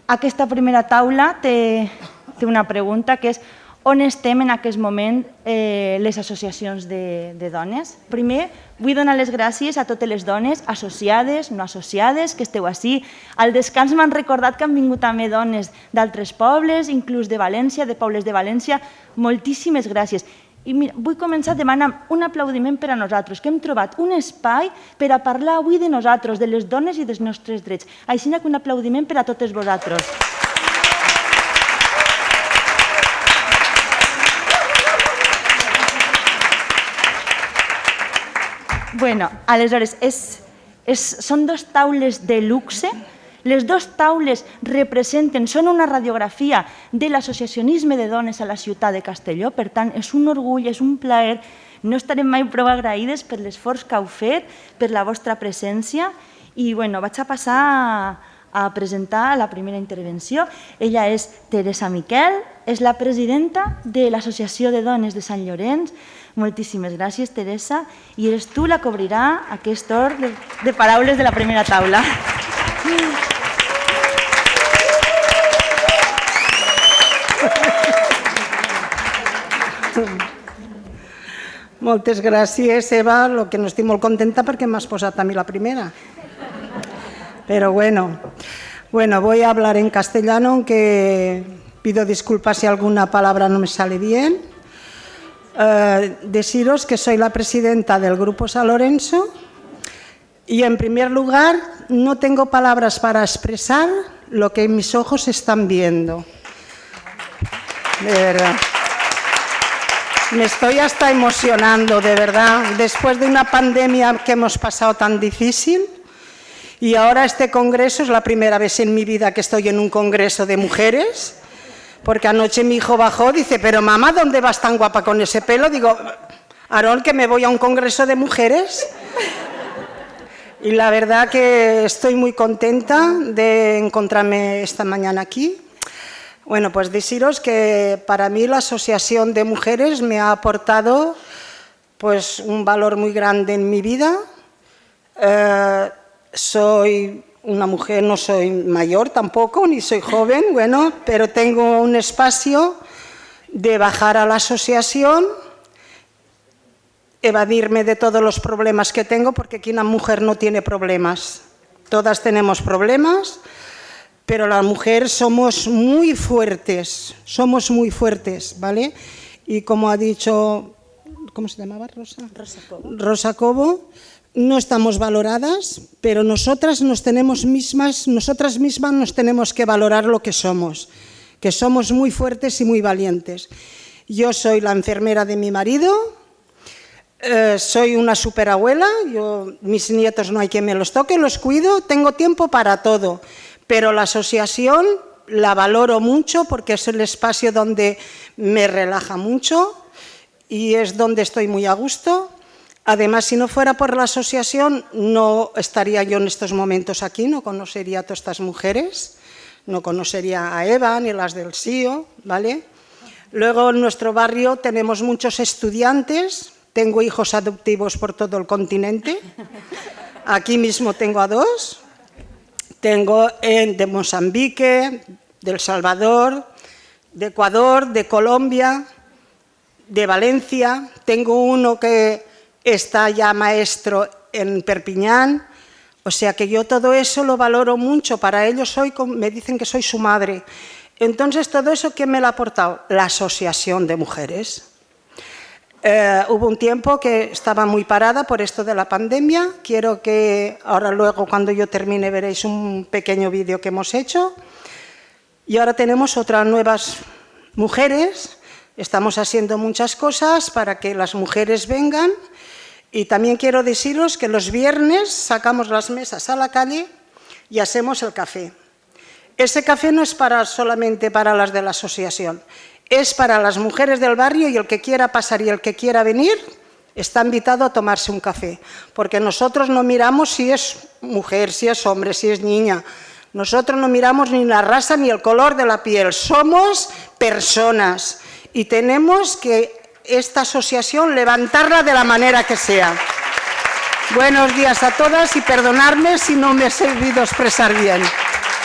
Aquesta primera taula té una pregunta que és on estem en aquest moment les associacions de dones. Primer, vull donar les gràcies a totes les dones associades, no associades, que esteu ací. Al descans m'han recordat que han vingut també dones d'altres pobles, inclús de València, de pobles de València. Moltíssimes gràcies. I mira, vull començar demanant un aplaudiment per a nosaltres, que hem trobat un espai per a parlar avui de nosaltres, de les dones i dels nostres drets. Així que un aplaudiment per a totes vosaltres. Bueno, aleshores, són dues taules de luxe. Les dues taules representen, són una radiografia de l'associacionisme de dones a la ciutat de Castelló. Per tant, és un orgull, és un plaer. No estarem mai prou agraïdes per l'esforç que heu fet, per la vostra presència. I bueno, vaig a passar a presentar la primera intervenció. Ella és Teresa Miquel, és la presidenta de l'Associació de Dones de Sant Llorenç. Moltíssimes gràcies, Teresa. I eres tu la que obrirà aquest torn de paraules de la primera taula. Moltes gràcies, Eva, lo que no estic molt contenta perquè m'has posat a mi la primera. Pero bueno, voy a hablar en castellano, aunque pido disculpas si alguna palabra no me sale bien. Deciros que soy la presidenta del Grupo San Lorenzo y, en primer lugar, no tengo palabras para expresar lo que mis ojos están viendo. De verdad. Me estoy hasta emocionando, de verdad, después de una pandemia que hemos pasado tan difícil. Y ahora este congreso es la primera vez en mi vida que estoy en un congreso de mujeres. Porque anoche mi hijo bajó, dice, pero mamá, ¿dónde vas tan guapa con ese pelo? Digo, Aarón, que me voy a un congreso de mujeres. Y la verdad que estoy muy contenta de encontrarme esta mañana aquí. Bueno, pues deciros que para mí la Asociación de Mujeres me ha aportado pues, un valor muy grande en mi vida. Soy una mujer, no soy mayor tampoco, ni soy joven, bueno, pero tengo un espacio de bajar a la asociación, evadirme de todos los problemas que tengo, porque aquí una mujer no tiene problemas. Todas tenemos problemas, pero las mujeres somos muy fuertes, ¿vale? Y como ha dicho, ¿cómo se llamaba? Rosa Cobo. No estamos valoradas, pero nosotras mismas nos tenemos que valorar lo que somos muy fuertes y muy valientes. Yo soy la enfermera de mi marido, soy una superabuela, mis nietos no hay quien me los toque, los cuido, tengo tiempo para todo, pero la asociación la valoro mucho porque es el espacio donde me relaja mucho y es donde estoy muy a gusto. Además, si no fuera por la asociación, no estaría yo en estos momentos aquí, no conocería a todas estas mujeres, no conocería a Eva ni las del SIO, ¿vale? Luego, en nuestro barrio tenemos muchos estudiantes, tengo hijos adoptivos por todo el continente, aquí mismo tengo a 2, tengo de Mozambique, de El Salvador, de Ecuador, de Colombia, de Valencia, tengo uno que está ya maestro en Perpiñán, o sea que yo todo eso lo valoro mucho, para ellos me dicen que soy su madre. Entonces, todo eso, ¿quién me lo ha aportado? La Asociación de Mujeres. Hubo un tiempo que estaba muy parada por esto de la pandemia, quiero que ahora luego cuando yo termine veréis un pequeño vídeo que hemos hecho, y ahora tenemos otras nuevas mujeres, estamos haciendo muchas cosas para que las mujeres vengan. Y también quiero deciros que los viernes sacamos las mesas a la calle y hacemos el café. Ese café no es solamente para las de la asociación, es para las mujeres del barrio y el que quiera pasar y el que quiera venir está invitado a tomarse un café. Porque nosotros no miramos si es mujer, si es hombre, si es niña. Nosotros no miramos ni la raza ni el color de la piel, somos personas y tenemos que esta asociación levantarla de la manera que sea. Buenos días a todas y perdonadme si no me he sabido expresar bien.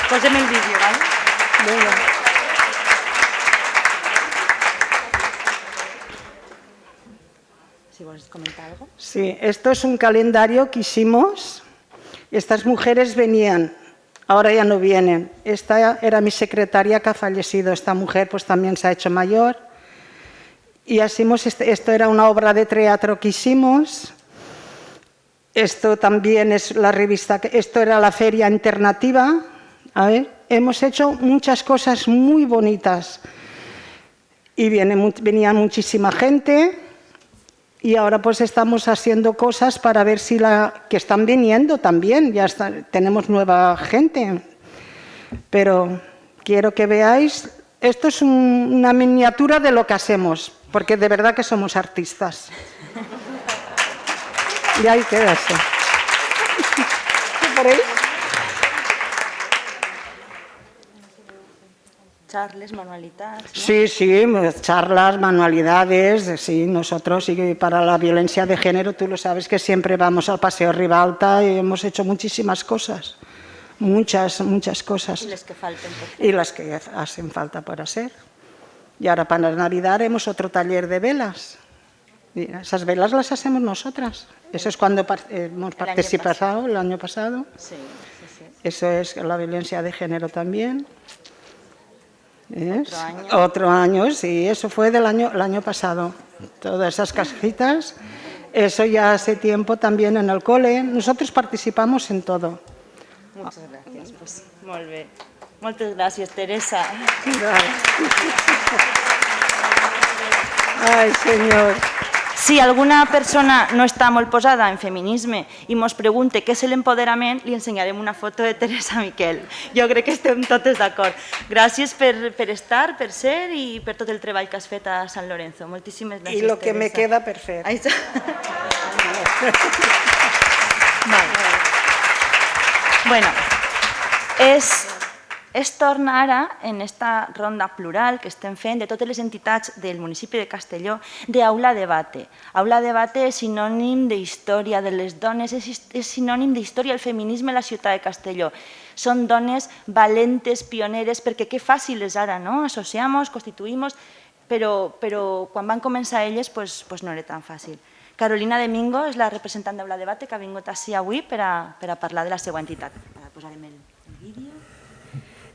Posem el vídeo, ¿vale? Venga. Si vols comentar algo. Sí, esto es un calendario que hicimos. Estas mujeres venían, ahora ya no vienen. Esta era mi secretaria que ha fallecido. Esta mujer pues también se ha hecho mayor. Y hicimos, esto era una obra de teatro que hicimos. Esto también es la revista, esto era la feria alternativa. A ver, hemos hecho muchas cosas muy bonitas. Y venía muchísima gente. Y ahora pues estamos haciendo cosas para ver si que están viniendo también, tenemos nueva gente. Pero quiero que veáis, esto es una miniatura de lo que hacemos, porque de verdad que somos artistas. Y ahí queda eso. ¿Por ahí? Charles, manualidades. ¿No? Sí, charlas, manualidades, sí, nosotros, y para la violencia de género, tú lo sabes que siempre vamos al Paseo Ribalta y hemos hecho muchísimas cosas, muchas cosas. Y las que falten. Y las que hacen falta por hacer. Y ahora para Navidad haremos otro taller de velas. Y esas velas las hacemos nosotras. Eso es cuando hemos participado el año pasado. Sí. Eso es la violencia de género también. ¿Otro año? Otro año, sí, eso fue el año pasado. Todas esas cajitas, eso ya hace tiempo también en el cole. Nosotros participamos en todo. Muchas gracias. Pues, molt bé. Moltes gràcies, Teresa. Ay, Señor. Si alguna persona no està molt posada en feminisme i mos pregunte què és l'empoderament, li ensenyarem una foto de Teresa Miquel. Jo crec que estem totes d'acord. Gràcies per estar, per ser i per tot el treball que has fet a Sant Lorenzo. Moltíssimes gràcies, Teresa. I lo que Teresa. me queda per fer. Ahí está. Vale. Bueno, és torna ara, en esta ronda plural que estem fent de totes les entitats del municipi de Castelló, d'Aula Debate. Aula Debate és sinònim d'història de les dones, és sinònim d'història del feminisme a la ciutat de Castelló. Són dones valentes, pioneres, perquè que fàcil és ara, no? Associamos, constituïmos, però quan van començar elles pues no era tan fàcil. Carolina Domingo és la representant d'Aula Debate que ha vingut així avui per a parlar de la seva entitat. Ara posarem el vídeo.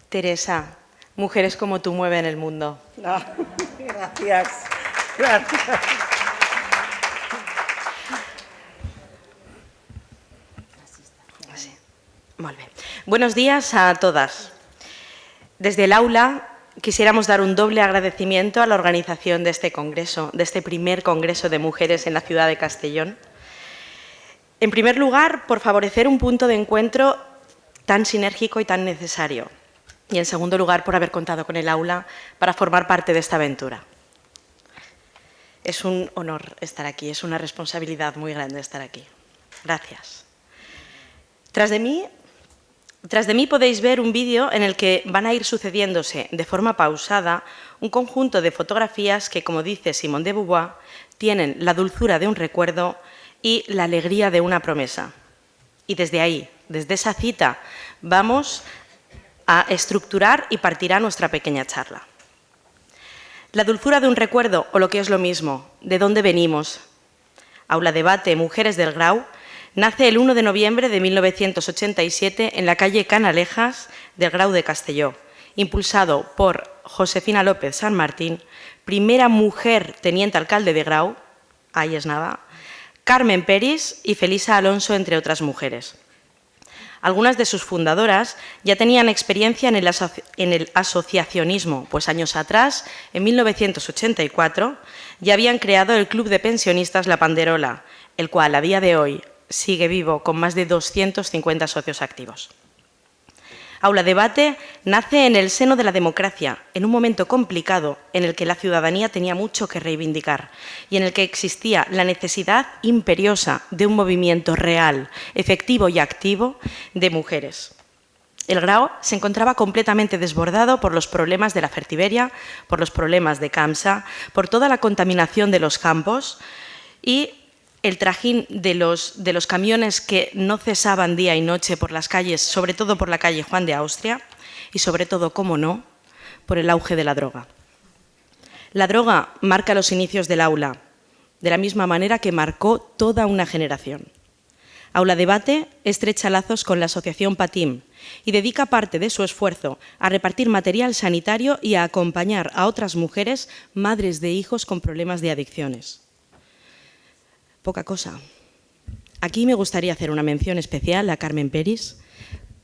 Teresa, mujeres como tú mueven el mundo. No, gracias. Gracias. Sí. Molt bé. Buenos días a todas. Desde el aula quisiéramos dar un doble agradecimiento a la organización de este congreso, de este primer congreso de mujeres en la ciudad de Castellón. En primer lugar, por favorecer un punto de encuentro tan sinérgico y tan necesario. Y en segundo lugar, por haber contado con el aula para formar parte de esta aventura. Es un honor estar aquí, es una responsabilidad muy grande estar aquí. Gracias. Tras de mí podéis ver un vídeo en el que van a ir sucediéndose de forma pausada un conjunto de fotografías que, como dice Simone de Beauvoir, tienen la dulzura de un recuerdo y la alegría de una promesa. Y desde ahí, desde esa cita, vamos a estructurar y partirá nuestra pequeña charla. La dulzura de un recuerdo, o lo que es lo mismo, ¿de dónde venimos? Aula Debate, Mujeres del Grau, nace el 1 de noviembre de 1987 en la calle Canalejas del Grau de Castelló, impulsado por Josefina López San Martín, primera mujer teniente alcalde de Grau, ahí es nada, Carmen Peris y Felisa Alonso, entre otras mujeres. Algunas de sus fundadoras ya tenían experiencia en el asociacionismo, pues años atrás, en 1984, ya habían creado el Club de Pensionistas La Panderola, el cual a día de hoy sigue vivo con más de 250 socios activos. Aula Debate nace en el seno de la democracia, en un momento complicado en el que la ciudadanía tenía mucho que reivindicar y en el que existía la necesidad imperiosa de un movimiento real, efectivo y activo de mujeres. El Grau se encontraba completamente desbordado por los problemas de la fertiberia, por los problemas de Camsa, por toda la contaminación de los campos y el trajín de los camiones que no cesaban día y noche por las calles, sobre todo por la calle Juan de Austria y sobre todo, cómo no, por el auge de la droga. La droga marca los inicios del aula, de la misma manera que marcó toda una generación. Aula Debate estrecha lazos con la asociación PATIM y dedica parte de su esfuerzo a repartir material sanitario y a acompañar a otras mujeres, madres de hijos con problemas de adicciones. Poca cosa. Aquí me gustaría hacer una mención especial a Carmen Peris,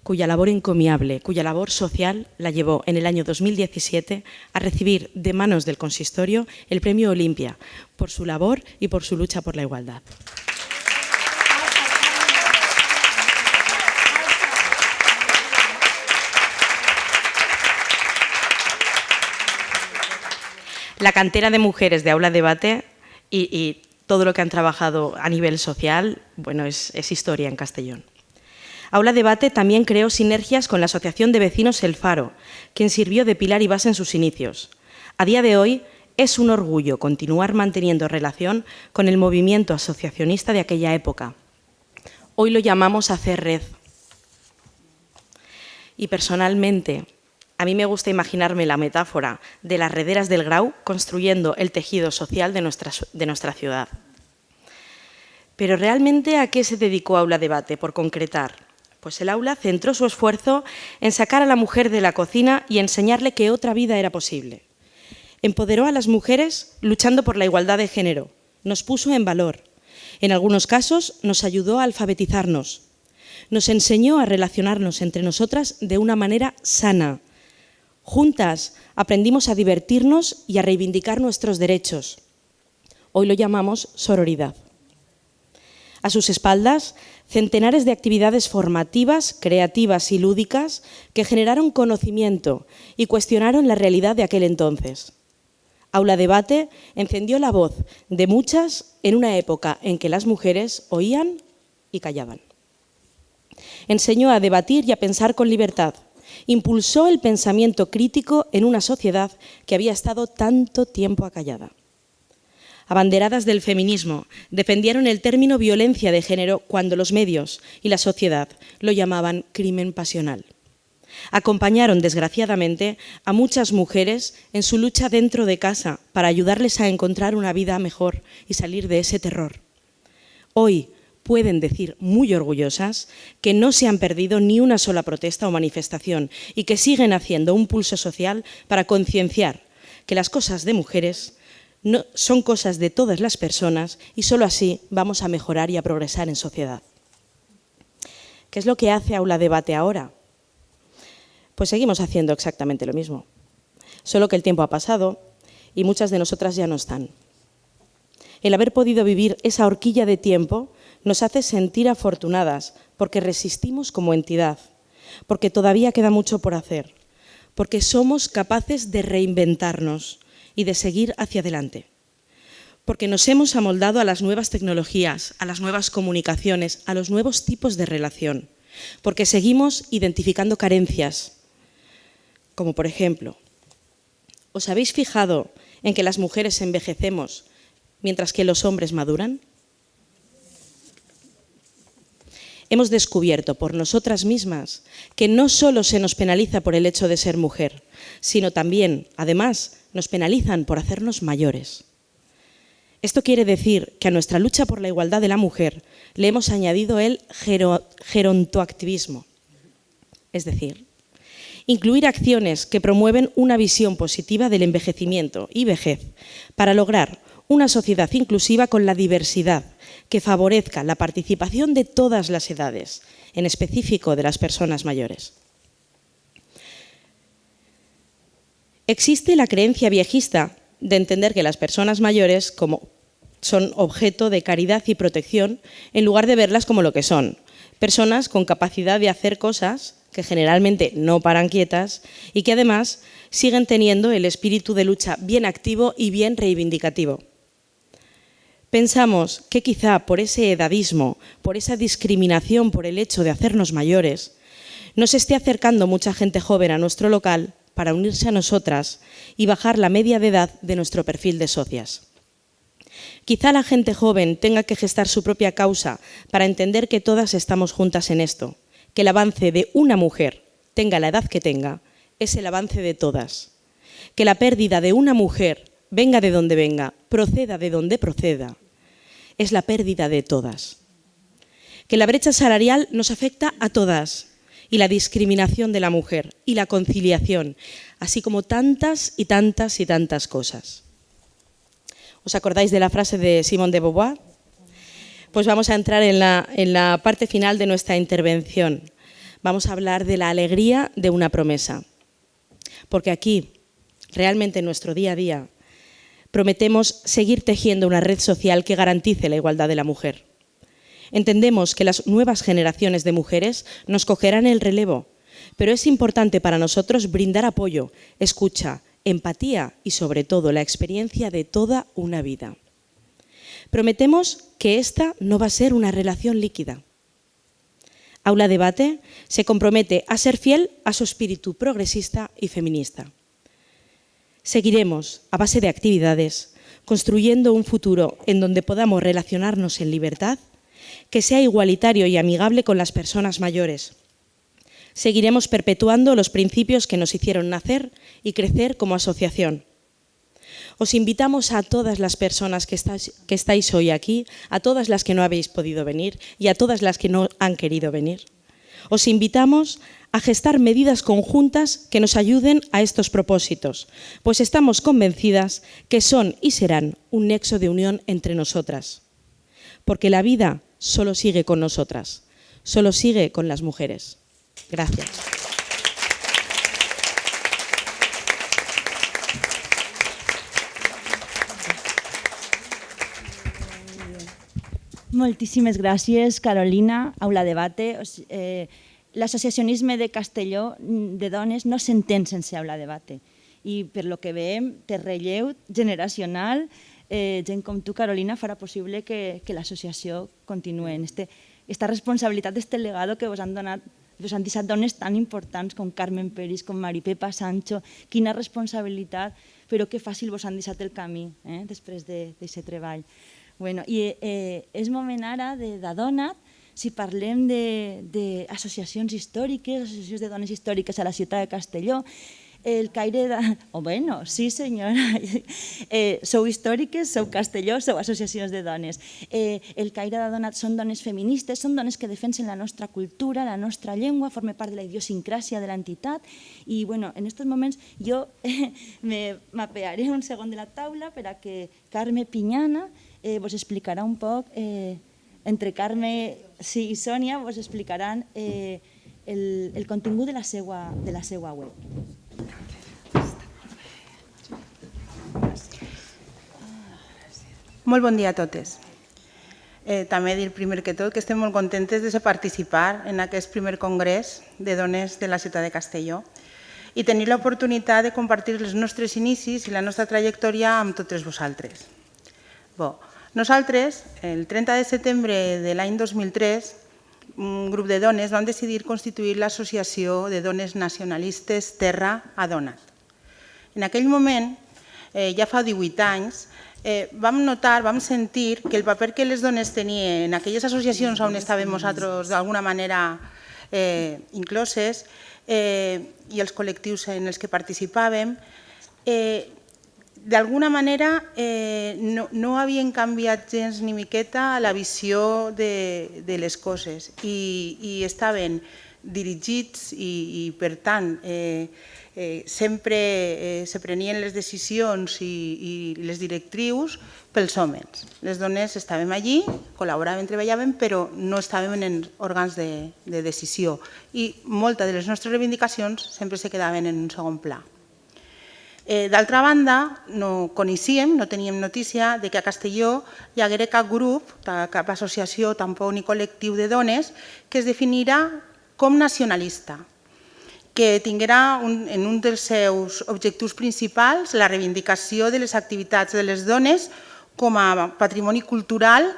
cuya labor encomiable, cuya labor social la llevó en el año 2017 a recibir de manos del consistorio el Premio Olimpia por su labor y por su lucha por la igualdad. La cantera de mujeres de Aula Debate y todo lo que han trabajado a nivel social, bueno, es historia en Castellón. Aula Debate también creó sinergias con la Asociación de Vecinos El Faro, quien sirvió de pilar y base en sus inicios. A día de hoy es un orgullo continuar manteniendo relación con el movimiento asociacionista de aquella época. Hoy lo llamamos hacer red. Y personalmente, a mí me gusta imaginarme la metáfora de las rederas del Grau construyendo el tejido social de nuestra ciudad. Pero realmente, ¿a qué se dedicó Aula Debate, por concretar? Pues el aula centró su esfuerzo en sacar a la mujer de la cocina y enseñarle que otra vida era posible. Empoderó a las mujeres luchando por la igualdad de género, nos puso en valor. En algunos casos nos ayudó a alfabetizarnos. Nos enseñó a relacionarnos entre nosotras de una manera sana. Juntas aprendimos a divertirnos y a reivindicar nuestros derechos. Hoy lo llamamos sororidad. A sus espaldas, centenares de actividades formativas, creativas y lúdicas que generaron conocimiento y cuestionaron la realidad de aquel entonces. Aula Debate encendió la voz de muchas en una época en que las mujeres oían y callaban. Enseñó a debatir y a pensar con libertad. Impulsó el pensamiento crítico en una sociedad que había estado tanto tiempo acallada. Abanderadas del feminismo, defendieron el término violencia de género cuando los medios y la sociedad lo llamaban crimen pasional. Acompañaron, desgraciadamente, a muchas mujeres en su lucha dentro de casa para ayudarles a encontrar una vida mejor y salir de ese terror. Hoy pueden decir muy orgullosas que no se han perdido ni una sola protesta o manifestación y que siguen haciendo un pulso social para concienciar que las cosas de mujeres no, son cosas de todas las personas y solo así vamos a mejorar y a progresar en sociedad. ¿Qué es lo que hace Aula Debate ahora? Pues seguimos haciendo exactamente lo mismo, solo que el tiempo ha pasado y muchas de nosotras ya no están. El haber podido vivir esa horquilla de tiempo nos hace sentir afortunadas porque resistimos como entidad, porque todavía queda mucho por hacer, porque somos capaces de reinventarnos y de seguir hacia adelante. Porque nos hemos amoldado a las nuevas tecnologías, a las nuevas comunicaciones, a los nuevos tipos de relación. Porque seguimos identificando carencias, como por ejemplo, ¿os habéis fijado en que las mujeres envejecemos mientras que los hombres maduran? Hemos descubierto por nosotras mismas que no solo se nos penaliza por el hecho de ser mujer, sino también, además, nos penalizan por hacernos mayores. Esto quiere decir que a nuestra lucha por la igualdad de la mujer le hemos añadido el gerontoactivismo, es decir, incluir acciones que promueven una visión positiva del envejecimiento y vejez para lograr una sociedad inclusiva con la diversidad que favorezca la participación de todas las edades, en específico de las personas mayores. Existe la creencia viejista de entender que las personas mayores son objeto de caridad y protección en lugar de verlas como lo que son, personas con capacidad de hacer cosas que generalmente no paran quietas y que además siguen teniendo el espíritu de lucha bien activo y bien reivindicativo. Pensamos que quizá por ese edadismo, por esa discriminación por el hecho de hacernos mayores, nos esté acercando mucha gente joven a nuestro local para unirse a nosotras y bajar la media de edad de nuestro perfil de socias. Quizá la gente joven tenga que gestar su propia causa para entender que todas estamos juntas en esto, que el avance de una mujer, tenga la edad que tenga, es el avance de todas. que la pérdida de una mujer, venga de donde venga, proceda de donde proceda, es la pérdida de todas. Que la brecha salarial nos afecta a todas y la discriminación de la mujer y la conciliación, así como tantas y tantas y tantas cosas. ¿Os acordáis de la frase de Simone de Beauvoir? Pues vamos a entrar en la parte final de nuestra intervención. Vamos a hablar de la alegría de una promesa. Porque aquí, realmente en nuestro día a día, prometemos seguir tejiendo una red social que garantice la igualdad de la mujer. Entendemos que las nuevas generaciones de mujeres nos cogerán el relevo, pero es importante para nosotros brindar apoyo, escucha, empatía y sobre todo la experiencia de toda una vida. Prometemos que esta no va a ser una relación líquida. Aula Debate se compromete a ser fiel a su espíritu progresista y feminista. Seguiremos, a base de actividades, construyendo un futuro en donde podamos relacionarnos en libertad, que sea igualitario y amigable con las personas mayores. Seguiremos perpetuando los principios que nos hicieron nacer y crecer como asociación. Os invitamos a todas las personas que estáis hoy aquí, a todas las que no habéis podido venir y a todas las que no han querido venir. Os invitamos a gestar medidas conjuntas que nos ayuden a estos propósitos, pues estamos convencidas que son y serán un nexo de unión entre nosotras. Porque la vida solo sigue con nosotras, solo sigue con las mujeres. Gracias. Moltíssimes gràcies, Carolina. Aula Debate. L'associacionisme de Castelló de dones no s'entén sense Aula Debate. I per lo que veiem, té relleu generacional. Gent com tu, Carolina, farà possible que l'associació continuï en esta responsabilitat, este legado que vos han deixat dones tan importants com Carmen Peris, com Maripepa Sancho. Quina responsabilitat, però que fàcil vos han deixat el camí després d'aquest treball. I és moment ara d'Adonat, si parlem d'associacions històriques, associacions de dones històriques a la ciutat de Castelló, el caire de... sí senyora, sou històriques, sou Castelló, sou associacions de dones. El caire d'Adonat són dones feministes, són dones que defensen la nostra cultura, la nostra llengua, forma part de la idiosincràsia de l'entitat i en aquests moments jo m'apearé un segon de la taula per a que Carme Pinyana vos explicarà un poc, entre Carme i Sònia vos explicaran el contingut de la seva web. Molt bon dia a totes. També dir primer que tot que estem molt contentes de participar en aquest primer congrés de dones de la ciutat de Castelló i tenir l'oportunitat de compartir els nostres inicis i la nostra trajectòria amb totes vosaltres. Nosaltres, el 30 de setembre de l'any 2003, un grup de dones vam decidir constituir l'Associació de Dones Nacionalistes Terra Adonat. En aquell moment, ja fa 18 anys, vam notar, vam sentir que el paper que les dones tenien en aquelles associacions on estàvem nosaltres d'alguna manera incloses i els col·lectius en els que participàvem, d'alguna manera no havien canviat gens ni miqueta la visió de les coses i estaven dirigits i per tant sempre se prenien les decisions i les directrius pels homes. Les dones estàvem allí, col·laboràvem, treballàvem, però no estàvem en òrgans de decisió i moltes de les nostres reivindicacions sempre se quedaven en un segon pla. D'altra banda, no coneixíem, no teníem notícia de que a Castelló hi haguera cap grup, cap associació, tampoc ni col·lectiu de dones que es definirà com nacionalista, que tinguera en un dels seus objectius principals la reivindicació de les activitats de les dones com a patrimoni cultural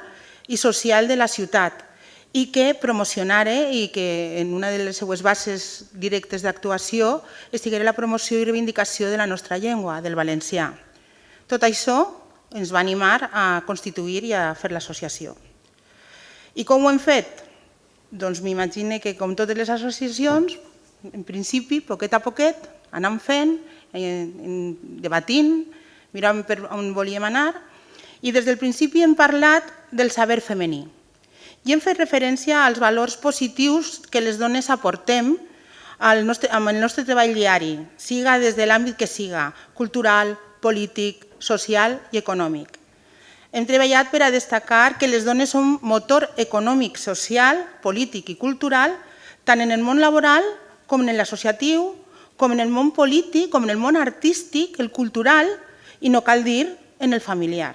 i social de la ciutat i que promocionara i que en una de les seues bases directes d'actuació estiguera la promoció i reivindicació de la nostra llengua, del valencià. Tot això ens va animar a constituir i a fer l'associació. I com ho hem fet? Doncs m'imagino que com totes les associacions, en principi, poquet a poquet, Anàvem fent, debatint, miràvem per on volíem anar i des del principi hem parlat del saber femení. I hem fet referència als valors positius que les dones aportem amb el nostre treball diari, siga des de l'àmbit que siga, cultural, polític, social i econòmic. Hem treballat per a destacar que les dones són motor econòmic, social, polític i cultural, tant en el món laboral com en l'associatiu, com en el món polític, com en el món artístic, el cultural i, no cal dir, en el familiar.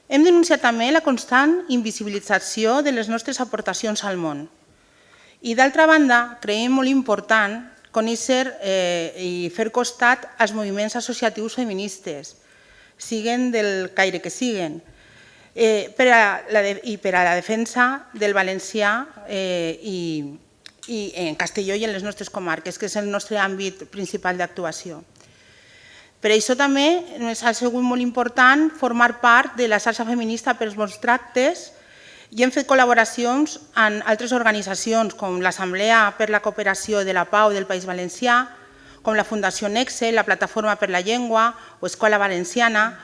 Hem denunciat també la constant invisibilització de les nostres aportacions al món. I d'altra banda, creiem molt important conèixer i fer costat als moviments associatius feministes, siguen del caire que siguen, i per a la defensa del valencià i en Castelló i en les nostres comarques, que és el nostre àmbit principal d'actuació. Per això també ens ha sigut molt important formar part de la xarxa feminista pels bons tractes i hem fet col·laboracions amb altres organitzacions com l'Assemblea per la Cooperació de la Pau del País Valencià, com la Fundació Nexe, la Plataforma per la Llengua o Escola Valenciana.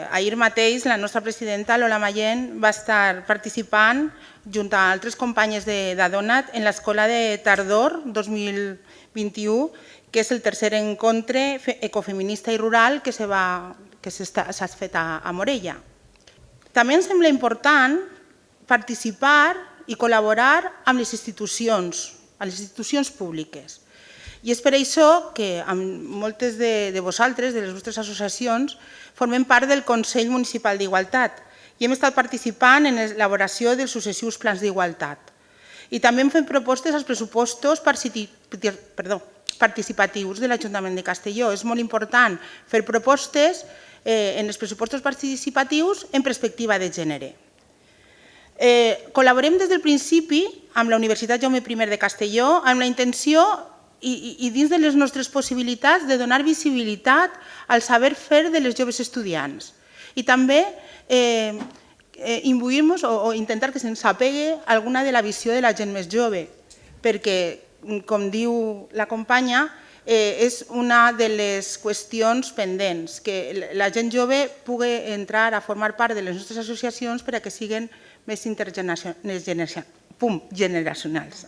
Ahir mateix la nostra presidenta, Lola Mayén, va estar participant junt a altres companyes d'Adonat en l'Escola de Tardor 2021, que és el tercer encontre ecofeminista i rural que s'ha fet a Morella. També ens sembla important participar i col·laborar amb les institucions públiques. I és per això que amb moltes de vosaltres, de les vostres associacions, formem part del Consell Municipal d'Igualtat i hem estat participant en l'elaboració dels successius plans d'igualtat. I també hem fet propostes als pressupostos participatius de l'Ajuntament de Castelló. És molt important fer propostes en els pressupostos participatius en perspectiva de gènere. Col·laborem des del principi amb la Universitat Jaume I de Castelló amb la intenció i dins de les nostres possibilitats de donar visibilitat al saber fer de les joves estudiants i també imbuir-nos o intentar que se'ns apegui alguna de la visió de la gent més jove, perquè, com diu la companya, és una de les qüestions pendents, que la gent jove pugui entrar a formar part de les nostres associacions per a que siguin més generacionals.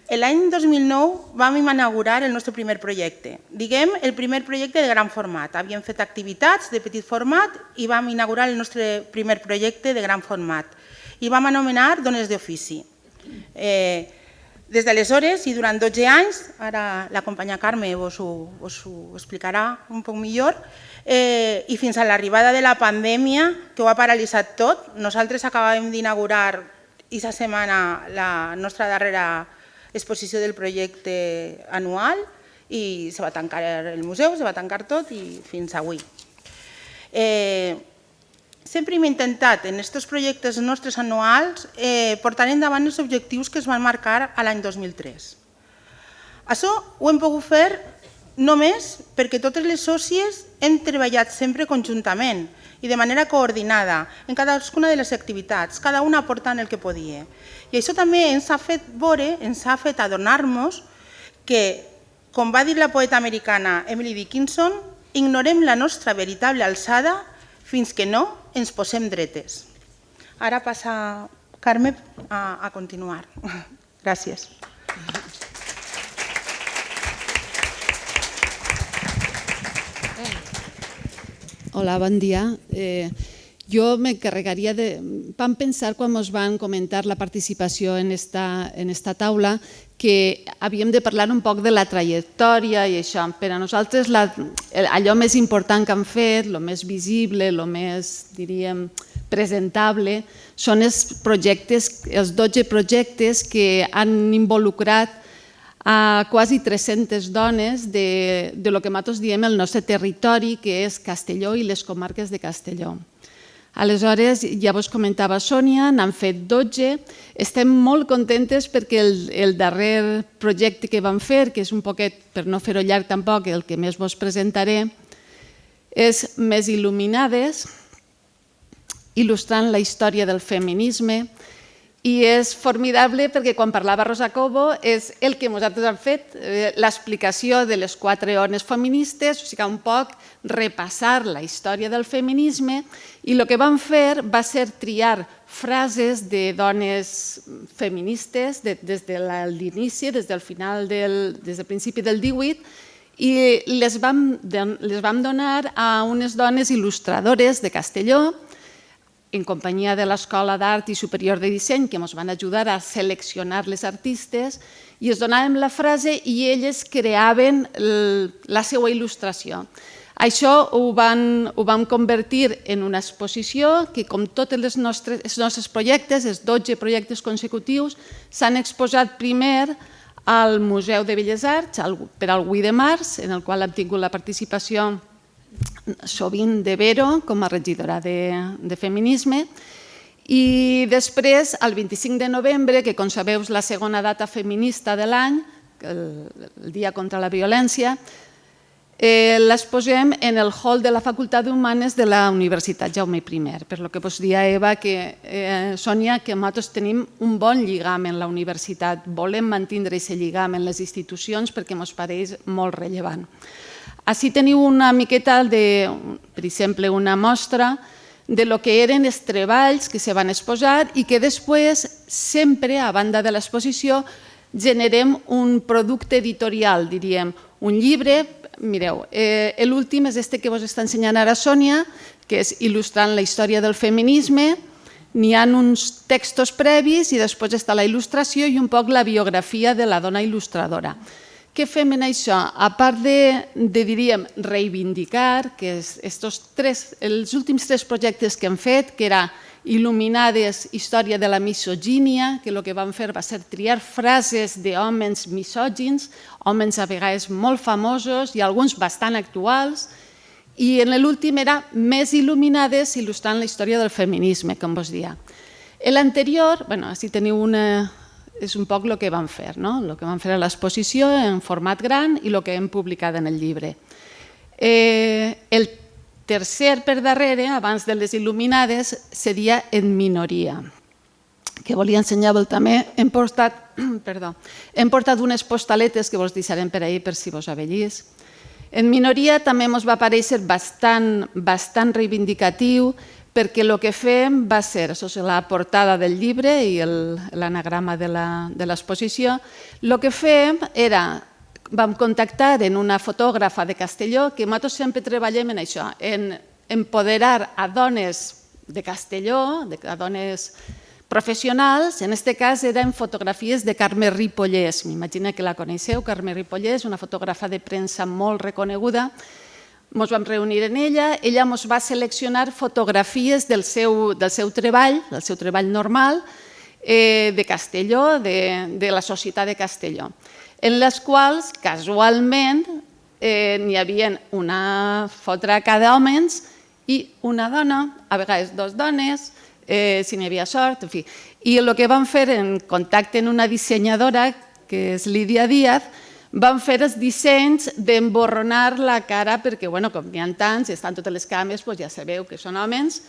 L'any 2009 vam inaugurar el nostre primer projecte, diguem el primer projecte de gran format. Havíem fet activitats de petit format i vam inaugurar el nostre primer projecte de gran format i vam anomenar Dones d'Ofici. Des d'aleshores i durant 12 anys, ara la companya Carme us ho explicarà un poc millor, i fins a l'arribada de la pandèmia, que ho ha paralitzat tot, nosaltres acabàvem d'inaugurar aquesta setmana la nostra darrera exposició del projecte anual i se va tancar el museu, se va tancar tot i fins avui. Sempre hem intentat en aquests projectes nostres anuals portar endavant els objectius que es van marcar l'any 2003. Això ho hem pogut fer només perquè totes les sòcies hem treballat sempre conjuntament i de manera coordinada en cadascuna de les activitats, cada una aportant el que podia. I això també ens ha fet veure, ens ha fet adonar-nos que, com va dir la poeta americana Emily Dickinson, ignorem la nostra veritable alçada fins que no ens posem dretes. Ara passa Carme a continuar. Gràcies. Hola, bon dia. Jo m'encarregaria de... Vam pensar quan ens van comentar la participació en esta taula que havíem de parlar un poc de la trajectòria i això. Per a nosaltres allò més important que han fet, el més visible, el més, diríem, presentable, són els 12 projectes que han involucrat a quasi 300 dones de lo que nosaltres diem el nostre territori, que és Castelló i les comarques de Castelló. Aleshores, ja vos comentava Sònia, n'han fet 12. Estem molt contentes perquè el darrer projecte que vam fer, que és un poquet, per no fer-ho llarg tampoc, el que més vos presentaré, és Més il·luminades, il·lustrant la història del feminisme, I és formidable perquè quan parlava Rosa Cobo és el que nosaltres hem fet, l'explicació de les 4 ones feministes, o sigui, un poc repassar la història del feminisme, i el que vam fer va ser triar frases de dones feministes des de l'inici, des del principi del 18, i les vam donar a unes dones il·lustradores de Castelló, en companyia de l'Escola d'Art i Superior de Disseny, que ens van ajudar a seleccionar les artistes, i es donàvem la frase i elles creaven la seva il·lustració. Això ho vam convertir en una exposició que, com tots els nostres projectes, els 12 projectes consecutius, s'han exposat primer al Museu de Belles Arts per al 8 de març, en el qual hem tingut la participació sovint de Vero com a regidora de feminisme, i després, el 25 de novembre, que com sabeu és la segona data feminista de l'any, el Dia contra la Violència, l'exposem en el hall de la Facultat d'Humanes de la Universitat Jaume I. Per lo que vos dia, Eva, Sònia, que nosaltres tenim un bon lligam en la universitat, volem mantenir aquest lligam en les institucions perquè ens pareix molt rellevant. Així teniu una miqueta, per exemple, una mostra de lo que eren els treballs que se van exposar i que després, sempre, a banda de l'exposició, generem un producte editorial, diríem, un llibre. Mireu, l'últim és este que vos està ensenyant ara Sònia, que és il·lustrant la història del feminisme. N'hi ha uns textos previs i després està la il·lustració i un poc la biografia de la dona il·lustradora. Què fem en això? A part de diríem, reivindicar, que els últims 3 projectes que hem fet, que era Il·luminades, història de la misogínia, que el que vam fer va ser triar frases d'homes misògins, homes a vegades molt famosos i alguns bastant actuals, i en l'últim era Més il·luminades, il·lustrant la història del feminisme, com vos dia. L'anterior, així teniu és un poc el que vam fer, el que vam fer a l'exposició en format gran i el que hem publicat en el llibre. El tercer per darrere, abans de les il·luminades, seria En minoria, que volia ensenyar-vos també. Hem portat unes postaletes que vos deixarem per ahir per si vos avellís. En minoria també ens va aparèixer bastant reivindicatiu perquè el que fem va ser, això és la portada del llibre i l'anagrama de l'exposició, el que fem era, vam contactar en una fotògrafa de Castelló, que nosaltres sempre treballem en això, en empoderar a dones de Castelló, a dones professionals. En aquest cas eren fotografies de Carme Ripollès, m'imagino que la coneixeu. Carme Ripollès, una fotògrafa de premsa molt reconeguda. Ens vam reunir en ella ens va seleccionar fotografies del seu treball normal de Castelló, de la societat de Castelló, en les quals casualment n'hi havia una fotraca d'homes i una dona, a vegades 2 dones, si n'hi havia sort, en fi. I el que vam fer en contacte amb una dissenyadora, que és Lídia Díaz, vam fer els dissenys d'emborronar la cara, perquè com n'hi ha tants, estan totes les cames, ja sabeu que són homes,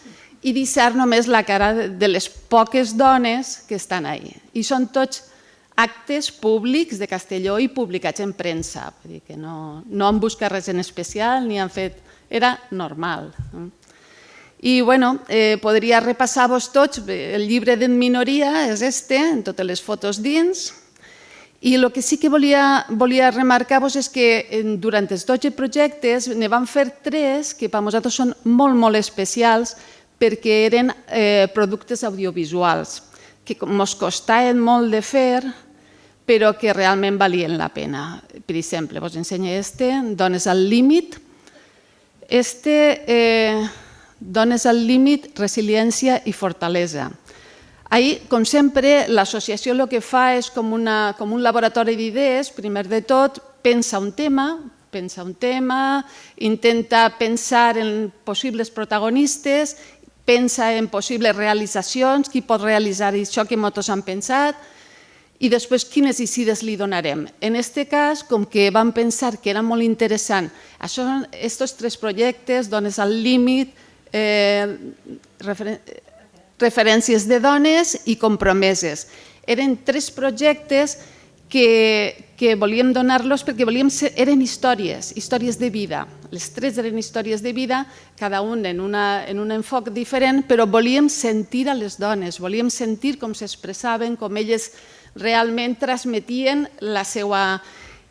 i deixar només la cara de les poques dones que estan ahí. I són tots actes públics de Castelló i publicats en premsa, vull dir que no han buscat res en especial, ni han fet... Era normal. I podria repassar-vos tots, el llibre d'En minoria és este, amb totes les fotos dins. I el que sí que volia remarcar-vos és que durant els 12 projectes ne vam fer 3 que per nosaltres són molt, molt especials perquè eren productes audiovisuals que ens costaven molt de fer però que realment valien la pena. Per exemple, vos ensenyo Dones al límit. Dones al límit, resiliència i fortalesa. Ahir, com sempre, l'associació el que fa és com un laboratori d'idees. Primer de tot, pensa un tema, intenta pensar en possibles protagonistes, pensa en possibles realitzacions, qui pot realitzar això que nosaltres hem pensat, i després quines icides li donarem. En aquest cas, com que vam pensar que era molt interessant, aquests 3 projectes, Dones al límit, referències de dones i compromeses. Eren 3 projectes que volíem donar-los perquè eren històries de vida. Les 3 eren històries de vida, cada un en un enfoc diferent, però volíem sentir a les dones, volíem sentir com s'expressaven, com elles realment transmetien la seva...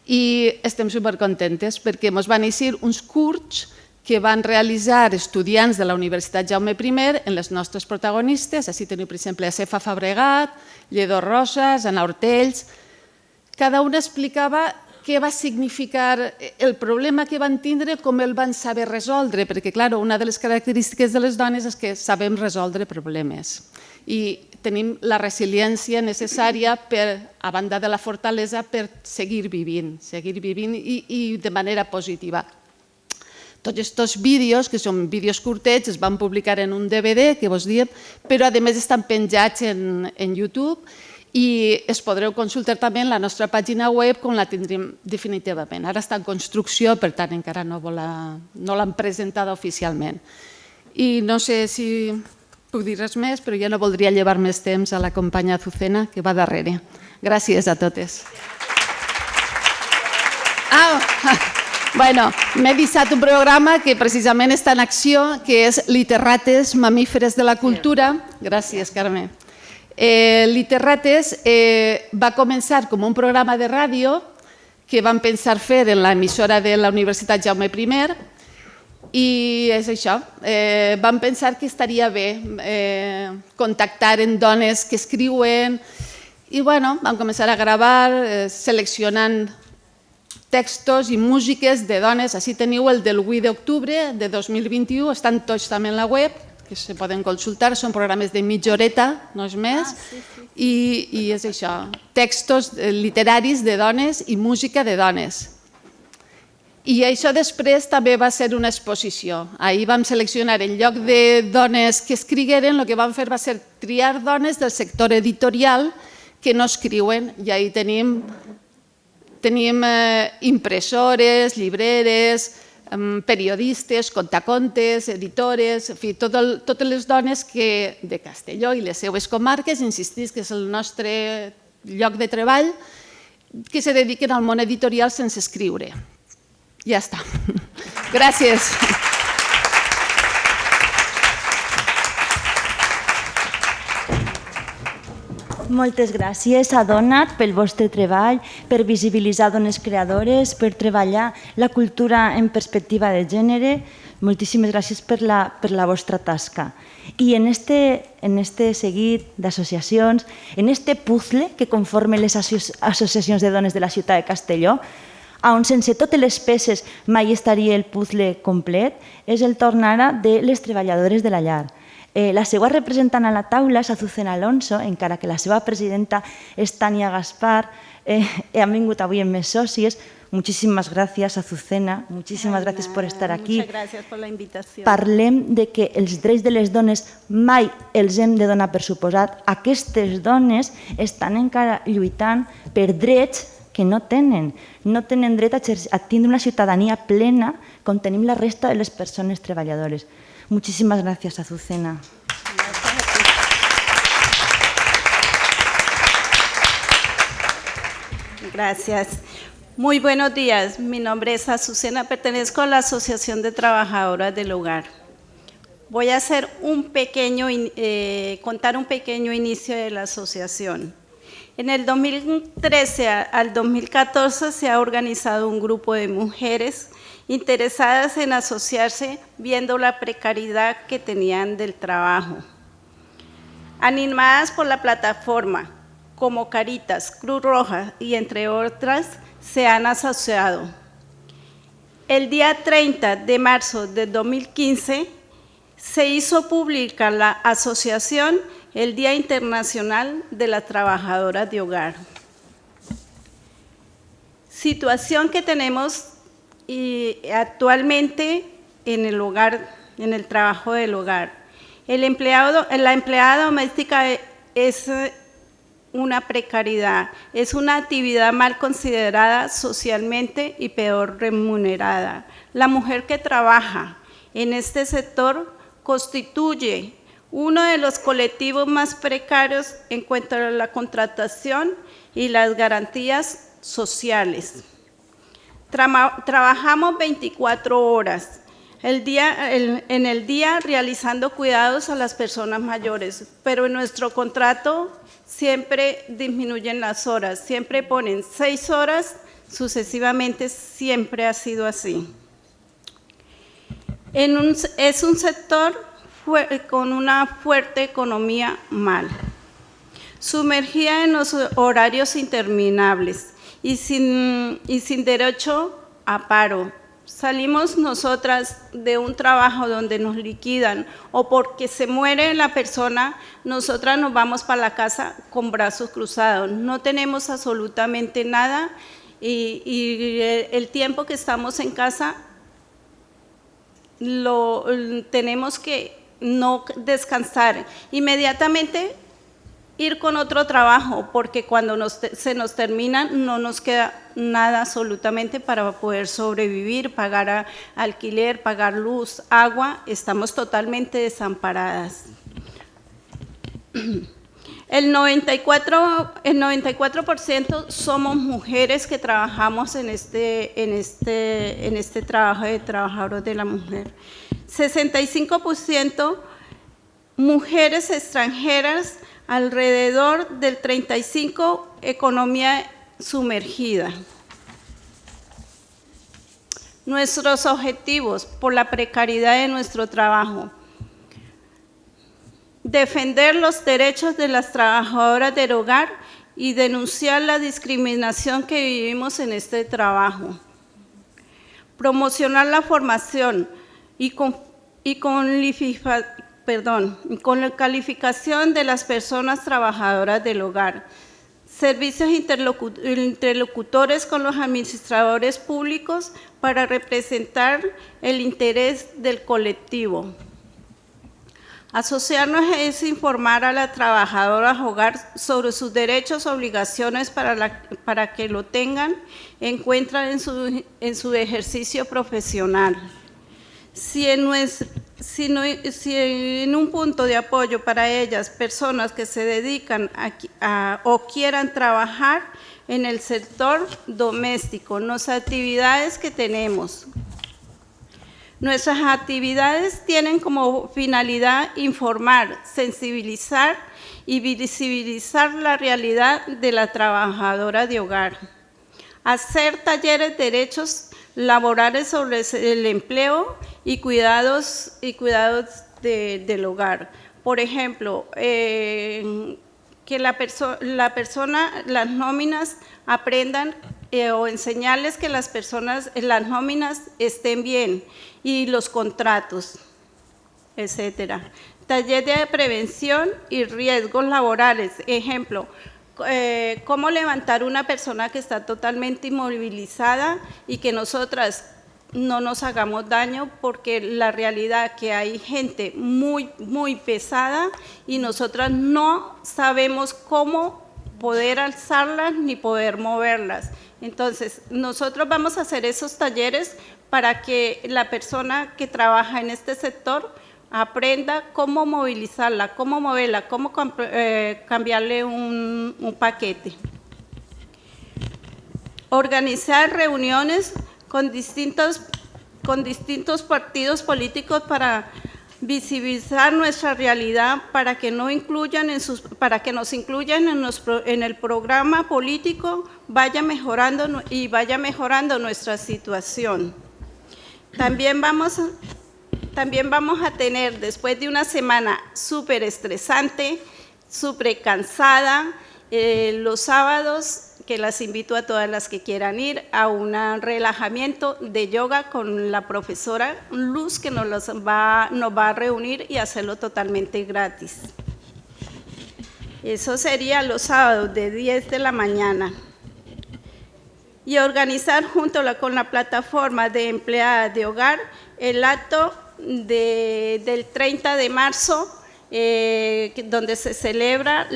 I estem supercontentes perquè ens van eixir uns curts que van realitzar estudiants de la Universitat Jaume I en les nostres protagonistes. Així teniu, per exemple, a Cefa Fabregat, Lledó Rosas, Ana Hortells. Cada una explicava què va significar el problema que van tindre, com el van saber resoldre, perquè, clar, una de les característiques de les dones és que sabem resoldre problemes i tenim la resiliència necessària, a banda de la fortalesa, per seguir vivint i de manera positiva. Tots aquests vídeos, que són vídeos curtets, es van publicar en un DVD, que vos diem, però a més estan penjats en YouTube i es podreu consultar també en la nostra pàgina web quan la tindrem definitivament. Ara està en construcció, per tant encara no l'han presentada oficialment. I no sé si puc dir res més, però ja no voldria llevar més temps a la companya Azucena, que va darrere. Gràcies a totes. Bueno, m'he deixat un programa que precisament està en acció, que és Literrates, mamíferes de la cultura. Gràcies, Carme. Literrates va començar com un programa de ràdio que van pensar fer en l'emissora de la Universitat Jaume I i és això. Vam pensar que estaria bé contactar amb dones que escriuen i vam començar a gravar seleccionant textos i músiques de dones. Així teniu el del 8 d'octubre de 2021, estan tots també en la web, que se poden consultar, són programes de mitja horeta, no és més, i és això, textos literaris de dones i música de dones. I això després també va ser una exposició. Ahir vam seleccionar, en lloc de dones que escrigueren, el que vam fer va ser triar dones del sector editorial que no escriuen, i ahir tenim impressores, llibreres, periodistes, contacontes, editores, en fi, totes les dones de Castelló i les seues comarques, insistís que és el nostre lloc de treball, que se dediquen al món editorial sense escriure. Ja està. Gràcies. Moltes gràcies a Donat pel vostre treball, per visibilitzar dones creadores, per treballar la cultura en perspectiva de gènere. Moltíssimes gràcies per la vostra tasca. I en este seguit d'associacions, en este puzzle que conformen les associacions de dones de la ciutat de Castelló, on sense totes les peces mai estaria el puzzle complet, és el torn ara de les treballadores de la llar. La seva representant a la taula és Azucena Alonso, encara que la seva presidenta és Tania Gaspar. Han vingut avui amb més sòcies. Muchísimas gracias, Azucena. Muchísimas gracias por estar aquí. Muchas gracias por la invitación. Parlem de que els drets de les dones mai els hem de donar per suposat. Aquestes dones estan encara lluitant per drets que no tenen. No tenen dret a tindre una ciutadania plena com tenim la resta de les persones treballadores. Muchísimas gracias, Azucena. Gracias. Muy buenos días. Mi nombre es Azucena, pertenezco a la Asociación de Trabajadoras del Hogar. Voy a hacer contar un pequeño inicio de la asociación. En el 2013 al 2014 se ha organizado un grupo de mujeres interesadas en asociarse viendo la precariedad que tenían del trabajo. Animadas por la plataforma como Caritas, Cruz Roja y entre otras, se han asociado. El día 30 de marzo de 2015 se hizo pública la asociación el Día Internacional de las Trabajadoras de Hogar. Situación que tenemos actualmente en el hogar, en el trabajo del hogar. La empleada doméstica es una precariedad, es una actividad mal considerada socialmente y peor remunerada. La mujer que trabaja en este sector constituye uno de los colectivos más precarios en cuanto a la contratación y las garantías sociales. Trabajamos 24 horas en el día realizando cuidados a las personas mayores, pero en nuestro contrato siempre disminuyen las horas, siempre ponen 6 horas, sucesivamente siempre ha sido así. Es un sector con una fuerte economía mal, sumergida en los horarios interminables y sin derecho a paro. Salimos nosotras de un trabajo donde nos liquidan o porque se muere la persona, nosotras nos vamos para la casa con brazos cruzados. No tenemos absolutamente nada y el tiempo que estamos en casa tenemos que no descansar. Inmediatamente ir con otro trabajo, porque cuando se nos termina no nos queda nada absolutamente para poder sobrevivir, pagar alquiler, pagar luz, agua, estamos totalmente desamparadas. El 94% somos mujeres que trabajamos en este trabajo de trabajadores de la mujer. 65% mujeres extranjeras, alrededor del 35% economía sumergida. Nuestros objetivos por la precariedad de nuestro trabajo. Defender los derechos de las trabajadoras del hogar y denunciar la discriminación que vivimos en este trabajo. Promocionar la formación con la calificación de las personas trabajadoras del hogar, servicios interlocutores con los administradores públicos para representar el interés del colectivo. Asociarnos es informar a las trabajadoras hogar sobre sus derechos y obligaciones para que lo tengan en cuenta en su ejercicio profesional. Si en un punto de apoyo para ellas, personas que se dedican o quieran trabajar en el sector doméstico, nuestras actividades que tenemos. Nuestras actividades tienen como finalidad informar, sensibilizar y visibilizar la realidad de la trabajadora de hogar. Hacer talleres de derechos laborales sobre el empleo y cuidados del hogar. Por ejemplo, que las nóminas aprendan o enseñarles que las nóminas estén bien y los contratos, etcétera. Taller de prevención y riesgos laborales. Ejemplo, cómo levantar una persona que está totalmente inmovilizada y que nosotras no nos hagamos daño, porque la realidad es que hay gente muy, muy pesada y nosotras no sabemos cómo poder alzarlas ni poder moverlas. Entonces, nosotros vamos a hacer esos talleres para que la persona que trabaja en este sector aprenda cómo movilizarla, cómo moverla, cómo cambiarle un paquete. Organizar reuniones con distintos partidos políticos para visibilizar nuestra realidad, para que nos incluyan en el programa político, vaya mejorando nuestra situación. También vamos a tener, después de una semana súper estresante, súper cansada, los sábados, que las invito a todas las que quieran ir, a un relajamiento de yoga con la profesora Luz, que nos va a reunir y hacerlo totalmente gratis. Eso sería los sábados de 10 de la mañana. Y organizar junto con la plataforma de empleadas de hogar el acto del 30 de marzo, donde se celebra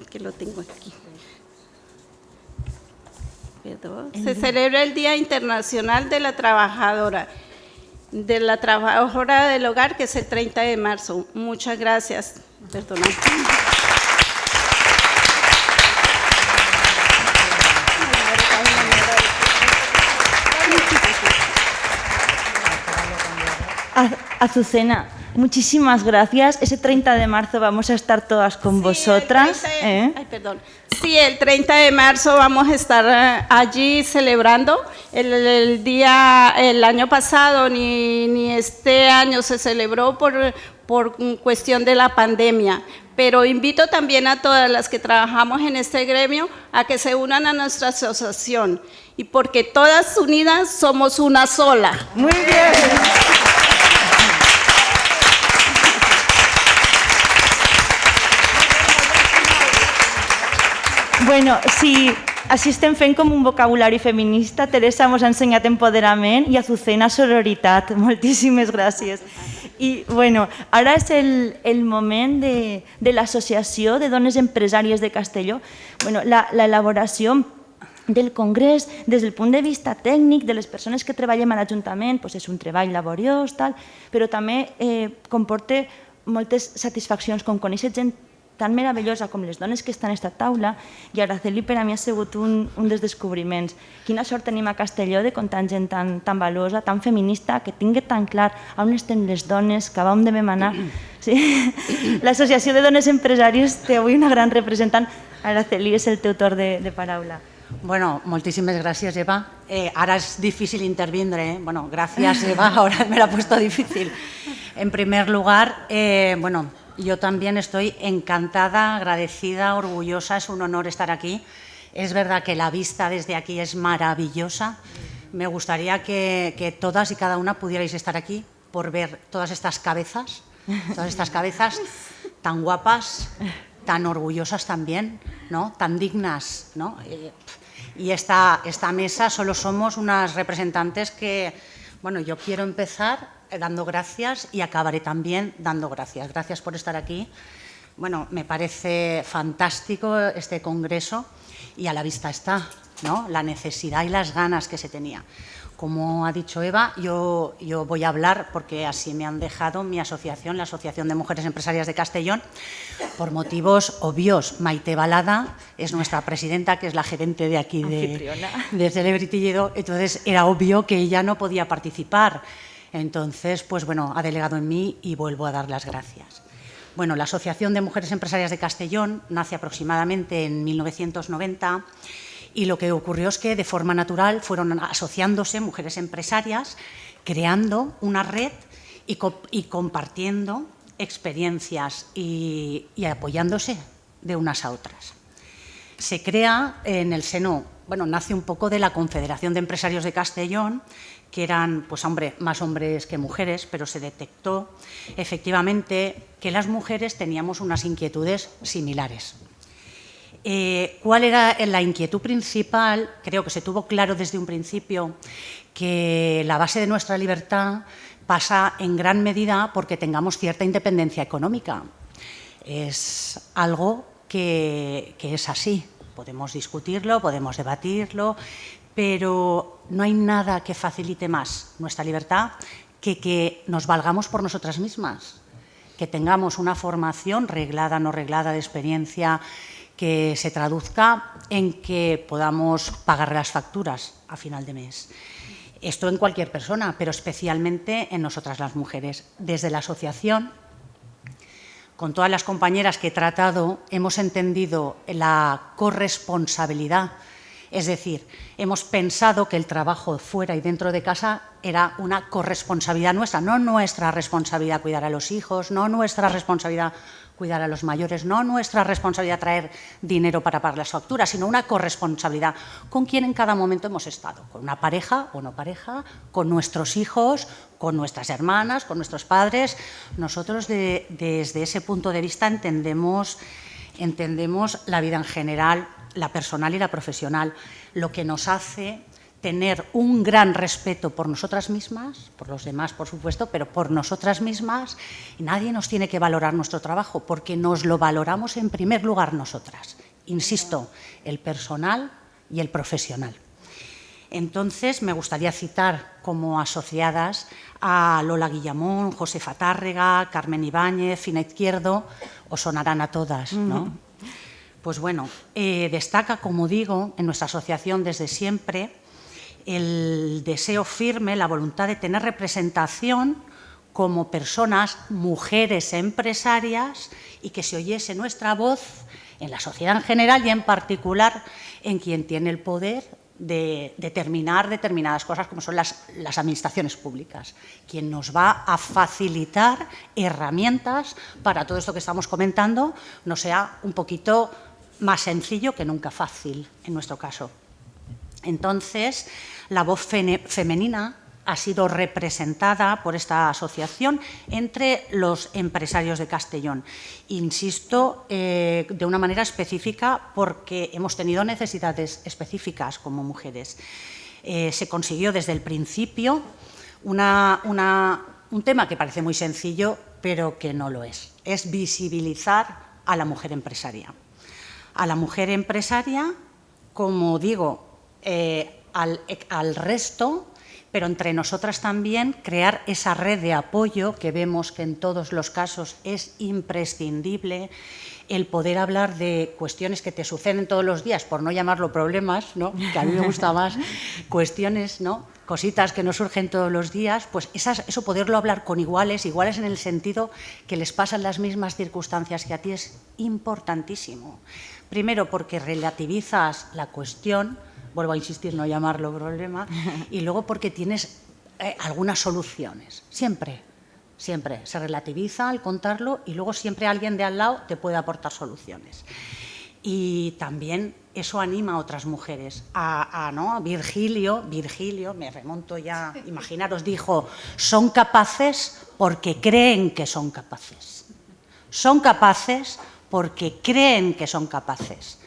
que lo tengo aquí. Se celebra el Día Internacional de la Trabajadora. de la trabajadora del hogar, que es el 30 de marzo. Muchas gracias. Perdona. Azucena, muchísimas gracias. Ese 30 de marzo vamos a estar todas con vosotras. Ay, perdón. Sí, el 30 de marzo vamos a estar allí celebrando. El año pasado ni este año se celebró por cuestión de la pandemia. Pero invito también a todas las que trabajamos en este gremio a que se unan a nuestra asociación. Y porque todas unidas somos una sola. Muy bien. Bueno, si així estem fent com un vocabulari feminista, Teresa mos ha ensenyat empoderament i Azucena sororitat. Moltíssimes gràcies. I bueno, ara és el moment de l'Associació de Dones Empresàries de Castelló. Bueno, l'elaboració del congrés, des del punt de vista tècnic de les persones que treballem a l'Ajuntament, és un treball laboriós, però també comporta moltes satisfaccions, com conèixer gent tan meravellosa com les dones que estan a aquesta taula, i Araceli per a mi ha sigut un dels descobriments. Quina sort tenim a Castelló de comptar amb gent tan valuosa, tan feminista, que tingui tan clar on estem les dones, cap on devem anar. L'Associació de Dones Empresàries té avui una gran representant. Araceli, és el teu torn de paraula. Bueno, moltíssimes gràcies, Eva. Ara és difícil intervindre. Bueno, gràcies, Eva. Ahora me la ha puesto difícil. En primer lugar, bueno, yo también estoy encantada, agradecida, orgullosa. Es un honor estar aquí. Es verdad que la vista desde aquí es maravillosa. Me gustaría que todas y cada una pudierais estar aquí por ver todas estas cabezas tan guapas, tan orgullosas también, ¿no? Tan dignas, ¿no? Y esta mesa solo somos unas representantes que, bueno, yo quiero empezar dando gracias y acabaré también dando gracias. Gracias por estar aquí. Bueno, me parece fantástico este congreso y a la vista está, ¿no? La necesidad y las ganas que se tenía. Como ha dicho Eva, yo voy a hablar porque así me han dejado mi asociación, la Asociación de Mujeres Empresarias de Castellón, por motivos obvios. Maite Balada es nuestra presidenta, que es la gerente de aquí de Celebrity Lledo, entonces era obvio que ella no podía participar. Entonces, pues bueno, ha delegado en mí y vuelvo a dar las gracias. Bueno, la Asociación de Mujeres Empresarias de Castellón nace aproximadamente en 1990 y lo que ocurrió es que de forma natural fueron asociándose mujeres empresarias, creando una red y compartiendo experiencias y apoyándose de unas a otras. Se crea en el seno, bueno, nace un poco de la Confederación de Empresarios de Castellón, que eran pues, más hombres que mujeres, pero se detectó efectivamente que las mujeres teníamos unas inquietudes similares. ¿Cuál era la inquietud principal? Creo que se tuvo claro desde un principio que la base de nuestra libertad pasa en gran medida porque tengamos cierta independencia económica. Es algo que es así. Podemos discutirlo, podemos debatirlo, pero no hay nada que facilite más nuestra libertad que nos valgamos por nosotras mismas, que tengamos una formación reglada, no reglada, de experiencia, que se traduzca en que podamos pagar las facturas a final de mes. Esto en cualquier persona, pero especialmente en nosotras las mujeres. Desde la asociación, con todas las compañeras que he tratado, hemos entendido la corresponsabilidad. Es decir, hemos pensado que el trabajo fuera y dentro de casa era una corresponsabilidad nuestra, no nuestra responsabilidad cuidar a los hijos, no nuestra responsabilidad cuidar a los mayores, no nuestra responsabilidad traer dinero para pagar las facturas, sino una corresponsabilidad con quien en cada momento hemos estado, con una pareja o no pareja, con nuestros hijos, con nuestras hermanas, con nuestros padres. Nosotros desde ese punto de vista entendemos la vida en general, la personal y la profesional, lo que nos hace tener un gran respeto por nosotras mismas, por los demás, por supuesto, pero por nosotras mismas. Y nadie nos tiene que valorar nuestro trabajo porque nos lo valoramos en primer lugar nosotras. Insisto, el personal y el profesional. Entonces, me gustaría citar como asociadas a Lola Guillamón, Josefa Tárrega, Carmen Ibáñez, Fina Izquierdo, os sonarán a todas, ¿no? Pues bueno, destaca, como digo, en nuestra asociación desde siempre el deseo firme, la voluntad de tener representación como personas, mujeres empresarias, y que se oyese nuestra voz en la sociedad en general y en particular en quien tiene el poder de determinar determinadas cosas como son las administraciones públicas, quien nos va a facilitar herramientas para todo esto que estamos comentando no sea un poquito más sencillo que nunca fácil en nuestro caso. Entonces, la voz femenina ha sido representada por esta asociación entre los empresarios de Castellón. Insisto, de una manera específica porque hemos tenido necesidades específicas como mujeres. Se consiguió desde el principio un tema que parece muy sencillo, pero que no lo es. Es visibilizar a la mujer empresaria. A la mujer empresaria, como digo, al resto, pero entre nosotras también crear esa red de apoyo que vemos que en todos los casos es imprescindible, el poder hablar de cuestiones que te suceden todos los días, por no llamarlo problemas, ¿no? Que a mí me gusta más, cuestiones, ¿no? Cositas que nos surgen todos los días, pues eso poderlo hablar con iguales en el sentido que les pasan las mismas circunstancias que a ti es importantísimo. Primero porque relativizas la cuestión, vuelvo a insistir, no llamarlo problema, y luego porque tienes algunas soluciones. Siempre se relativiza al contarlo y luego siempre alguien de al lado te puede aportar soluciones. Y también eso anima a otras mujeres. ¿No? Virgilio, me remonto ya, imaginaros, dijo, son capaces porque creen que son capaces. Son capaces porque creen que son capaces.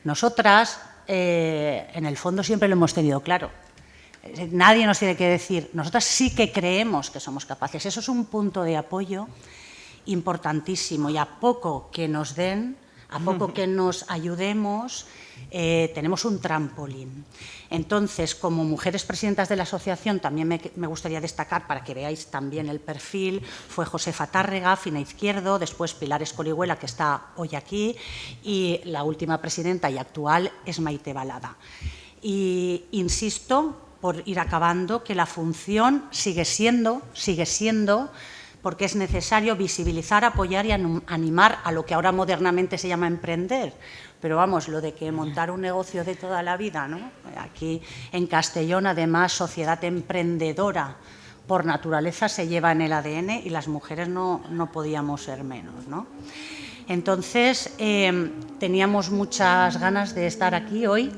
Nosotras, en el fondo, siempre lo hemos tenido claro. Nadie nos tiene que decir, nosotras sí que creemos que somos capaces. Eso es un punto de apoyo importantísimo y a poco que nos den, a poco que nos ayudemos, tenemos un trampolín. Entonces, como mujeres presidentas de la asociación, también me gustaría destacar, para que veáis también el perfil, fue Josefa Tárrega, Fina Izquierdo, después Pilar Escorihuela, que está hoy aquí, y la última presidenta y actual es Maite Balada. Y insisto, por ir acabando, que la función sigue siendo, porque es necesario visibilizar, apoyar y animar a lo que ahora modernamente se llama emprender. Pero vamos, lo de que montar un negocio de toda la vida, ¿no? Aquí en Castellón, además, sociedad emprendedora por naturaleza se lleva en el ADN y las mujeres no podíamos ser menos, ¿no? Entonces, teníamos muchas ganas de estar aquí hoy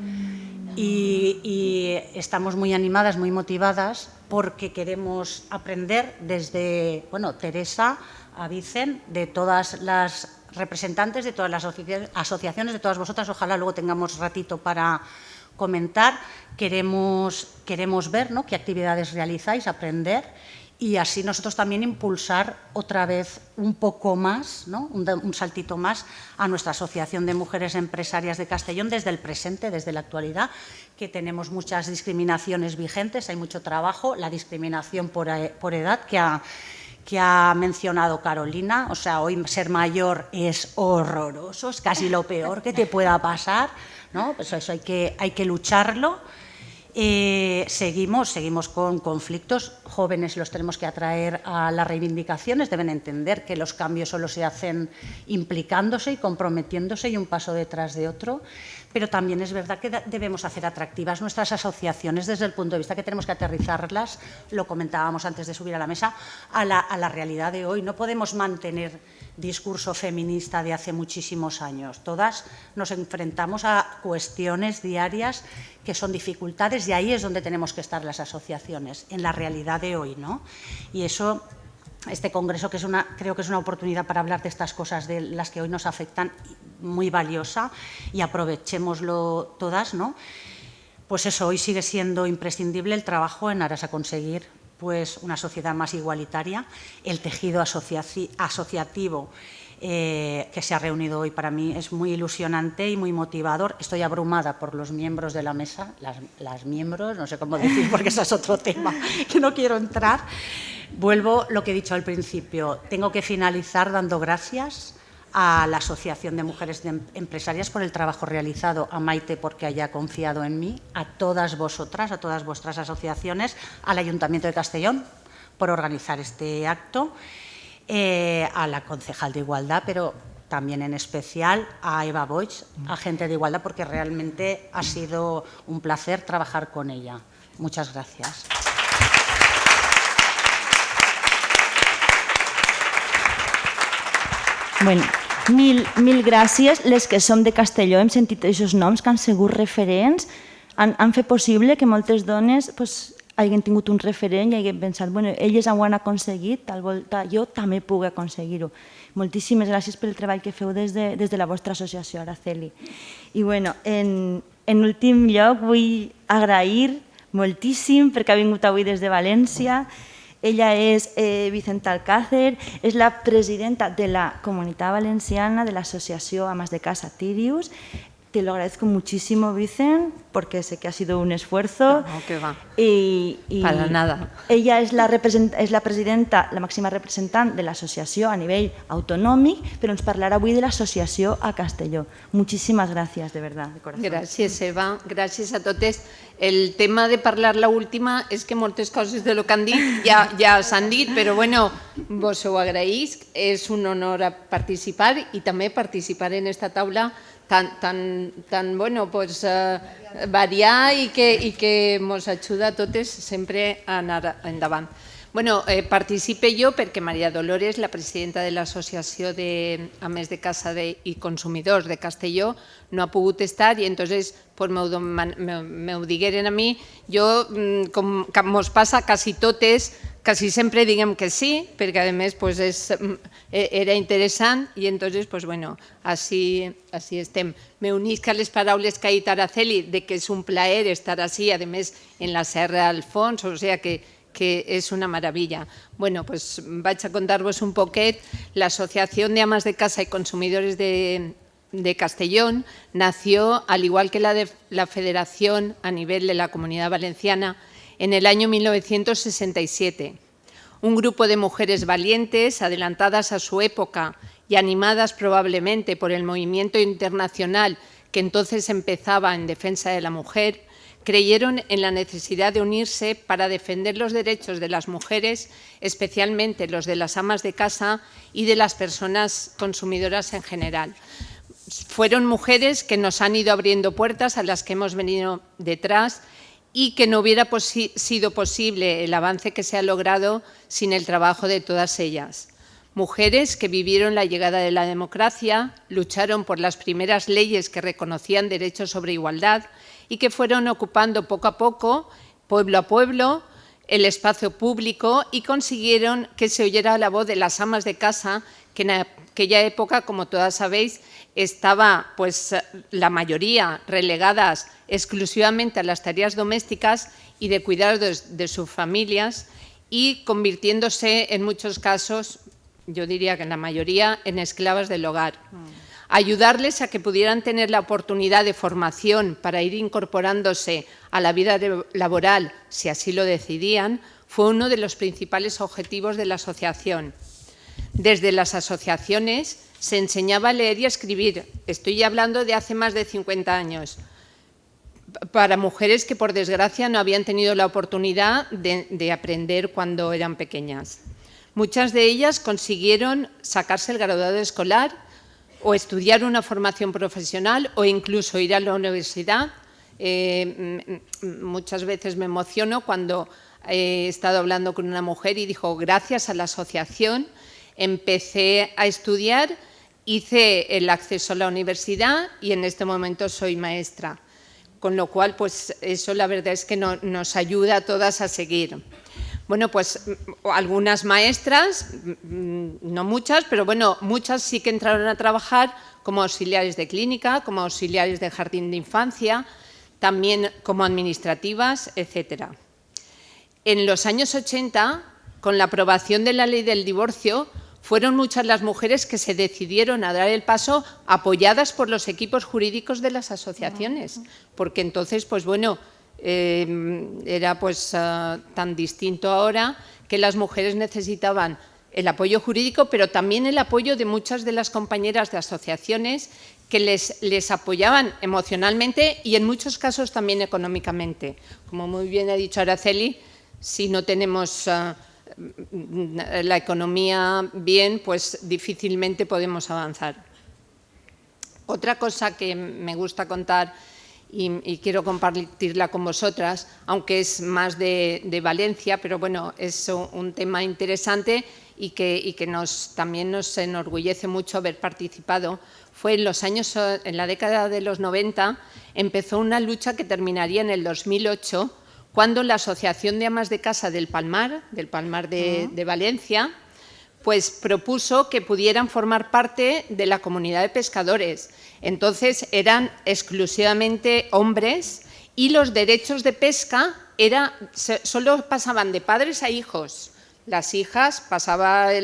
y estamos muy animadas, muy motivadas, porque queremos aprender desde, bueno, Teresa a Vicen, de todas las representantes, de todas las asociaciones, de todas vosotras. Ojalá luego tengamos ratito para comentar. Queremos ver, ¿no?, qué actividades realizáis, aprender, y así nosotros también impulsar otra vez un poco más, ¿no?, un saltito más a nuestra Asociación de Mujeres Empresarias de Castellón desde el presente, desde la actualidad, que tenemos muchas discriminaciones vigentes, hay mucho trabajo, la discriminación por edad que ha mencionado Carolina. O sea, hoy ser mayor es horroroso, es casi lo peor que te pueda pasar, ¿no? Pues eso hay que lucharlo. Seguimos con conflictos. Jóvenes los tenemos que atraer a las reivindicaciones, deben entender que los cambios solo se hacen implicándose y comprometiéndose y un paso detrás de otro, pero también es verdad que debemos hacer atractivas nuestras asociaciones desde el punto de vista que tenemos que aterrizarlas, lo comentábamos antes de subir a la mesa, a la realidad de hoy. No podemos mantener discurso feminista de hace muchísimos años. Todas nos enfrentamos a cuestiones diarias que son dificultades, y ahí es donde tenemos que estar las asociaciones, en la realidad de hoy, ¿no? Y eso, este congreso, que creo que es una oportunidad para hablar de estas cosas de las que hoy nos afectan, muy valiosa, y aprovechémoslo todas, ¿no? Pues eso, hoy sigue siendo imprescindible el trabajo en aras a conseguir pues una sociedad más igualitaria, el tejido asociativo que se ha reunido hoy. Para mí es muy ilusionante y muy motivador. Estoy abrumada por los miembros de la mesa, las miembros, no sé cómo decir, porque ese es otro tema que no quiero entrar. Vuelvo lo que he dicho al principio. Tengo que finalizar dando gracias a la Asociación de Mujeres Empresarias por el trabajo realizado, a Maite porque haya confiado en mí, a todas vosotras, a todas vuestras asociaciones, al Ayuntamiento de Castellón por organizar este acto, a la concejal de Igualdad, pero también en especial a Eva Boix, agente de Igualdad, porque realmente ha sido un placer trabajar con ella. Muchas gracias. Bueno, mil gràcies. Les que som de Castelló hem sentit aquests noms que han sigut referents, han fet possible que moltes dones hagin tingut un referent i hagin pensat, bueno, elles ho han aconseguit, tal volta jo també puc aconseguir-ho. Moltíssimes gràcies pel treball que feu des de la vostra associació, Araceli. I bueno, en últim lloc vull agrair moltíssim perquè ha vingut avui des de València. Ella és Vicenta Alcácer, és la presidenta de la Comunitat Valenciana de la Asociación Amas de Casa Tirius. Te lo agradezco muchísimo, Vicen, porque sé que ha sido un esfuerzo. No, que va. Para nada. Ella és la presidenta, la màxima representant de l'associació a nivell autonòmic, però ens parlarà avui de l'associació a Castelló. Moltíssimes gràcies, de verdad, de corazón. Gràcies, Eva. Gràcies a totes. El tema de parlar la última és que moltes coses de lo que han dit ja s'han dit, però bueno, vos ho agraïsc. És un honor participar i també participar en esta taula tan bueno, pues, variar i que ens ajuda a totes sempre a anar endavant. Bueno, participe jo perquè Maria Dolores, la presidenta de l'Associació d'Ames de Casa i Consumidors de Castelló, no ha pogut estar i entonces m'ho digueren a mi. Jo, com ens passa quasi totes, quasi sempre diguem que sí, perquè a més era interessant i entonces, bueno, així estem. M'unisc a les paraules que ha dit Araceli, que és un plaer estar així, a més en la Serra al fons, o sigui que es una maravilla. Bueno, pues vaig a contar-vos un poquet. La Asociación de Amas de Casa y Consumidores de Castellón nació, al igual que la Federación a nivel de la Comunidad Valenciana, en el año 1967. Un grupo de mujeres valientes, adelantadas a su época y animadas probablemente por el movimiento internacional que entonces empezaba en defensa de la mujer, creyeron en la necesidad de unirse para defender los derechos de las mujeres, especialmente los de las amas de casa y de las personas consumidoras en general. Fueron mujeres que nos han ido abriendo puertas a las que hemos venido detrás y que no hubiera sido posible el avance que se ha logrado sin el trabajo de todas ellas. Mujeres que vivieron la llegada de la democracia, lucharon por las primeras leyes que reconocían derechos sobre igualdad y que fueron ocupando poco a poco, pueblo a pueblo, el espacio público y consiguieron que se oyera la voz de las amas de casa, que en aquella época, como todas sabéis, estaba la mayoría relegadas exclusivamente a las tareas domésticas y de cuidar de sus familias y convirtiéndose en muchos casos, yo diría que en la mayoría, en esclavas del hogar. Ayudarles a que pudieran tener la oportunidad de formación para ir incorporándose a la vida laboral, si así lo decidían, fue uno de los principales objetivos de la asociación. Desde las asociaciones se enseñaba a leer y a escribir, estoy hablando de hace más de 50 años, para mujeres que por desgracia no habían tenido la oportunidad de aprender cuando eran pequeñas. Muchas de ellas consiguieron sacarse el graduado escolar o estudiar una formación profesional o incluso ir a la universidad. Muchas veces me emociono cuando he estado hablando con una mujer y dijo, gracias a la asociación empecé a estudiar, hice el acceso a la universidad y en este momento soy maestra. Con lo cual, eso la verdad es que nos ayuda a todas a seguir. Bueno, algunas maestras, no muchas, pero bueno, muchas sí que entraron a trabajar como auxiliares de clínica, como auxiliares de jardín de infancia, también como administrativas, etc. En los años 80, con la aprobación de la ley del divorcio, fueron muchas las mujeres que se decidieron a dar el paso apoyadas por los equipos jurídicos de las asociaciones, porque entonces, pues bueno, era pues tan distinto ahora que las mujeres necesitaban el apoyo jurídico, pero también el apoyo de muchas de las compañeras de asociaciones que les apoyaban emocionalmente y en muchos casos también económicamente. Como muy bien ha dicho Araceli, si no tenemos la economía bien, pues difícilmente podemos avanzar. Otra cosa que me gusta contar y quiero compartirla con vosotras, aunque es más de Valencia, pero bueno, es un tema interesante y que también nos enorgullece mucho haber participado. Fue en la década de los 90, empezó una lucha que terminaría en el 2008, cuando la Asociación de Amas de Casa del Palmar de Valencia, pues propuso que pudieran formar parte de la comunidad de pescadores. Entonces eran exclusivamente hombres y los derechos de pesca solo pasaban de padres a hijos. Las hijas pasaban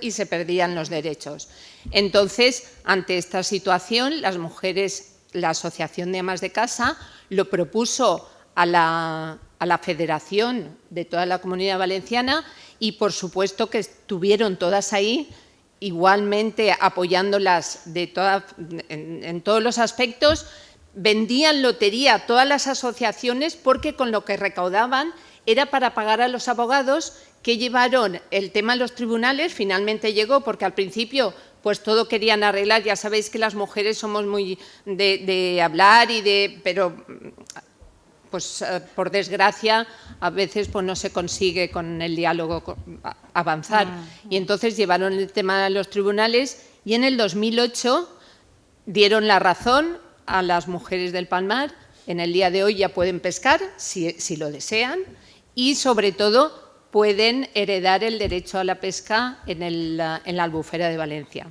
y se perdían los derechos. Entonces, ante esta situación, las mujeres, la Asociación de Amas de Casa lo propuso a la Federación de toda la Comunidad Valenciana y, por supuesto, que estuvieron todas ahí, igualmente apoyándolas en todos los aspectos. Vendían lotería a todas las asociaciones porque con lo que recaudaban era para pagar a los abogados que llevaron el tema a los tribunales. Finalmente llegó, porque al principio pues todo querían arreglar. Ya sabéis que las mujeres somos muy de hablar pero pues por desgracia a veces pues no se consigue con el diálogo avanzar. Y entonces llevaron el tema a los tribunales y en el 2008 dieron la razón a las mujeres del Palmar. En el día de hoy ya pueden pescar si lo desean y sobre todo pueden heredar el derecho a la pesca en la Albufera de Valencia.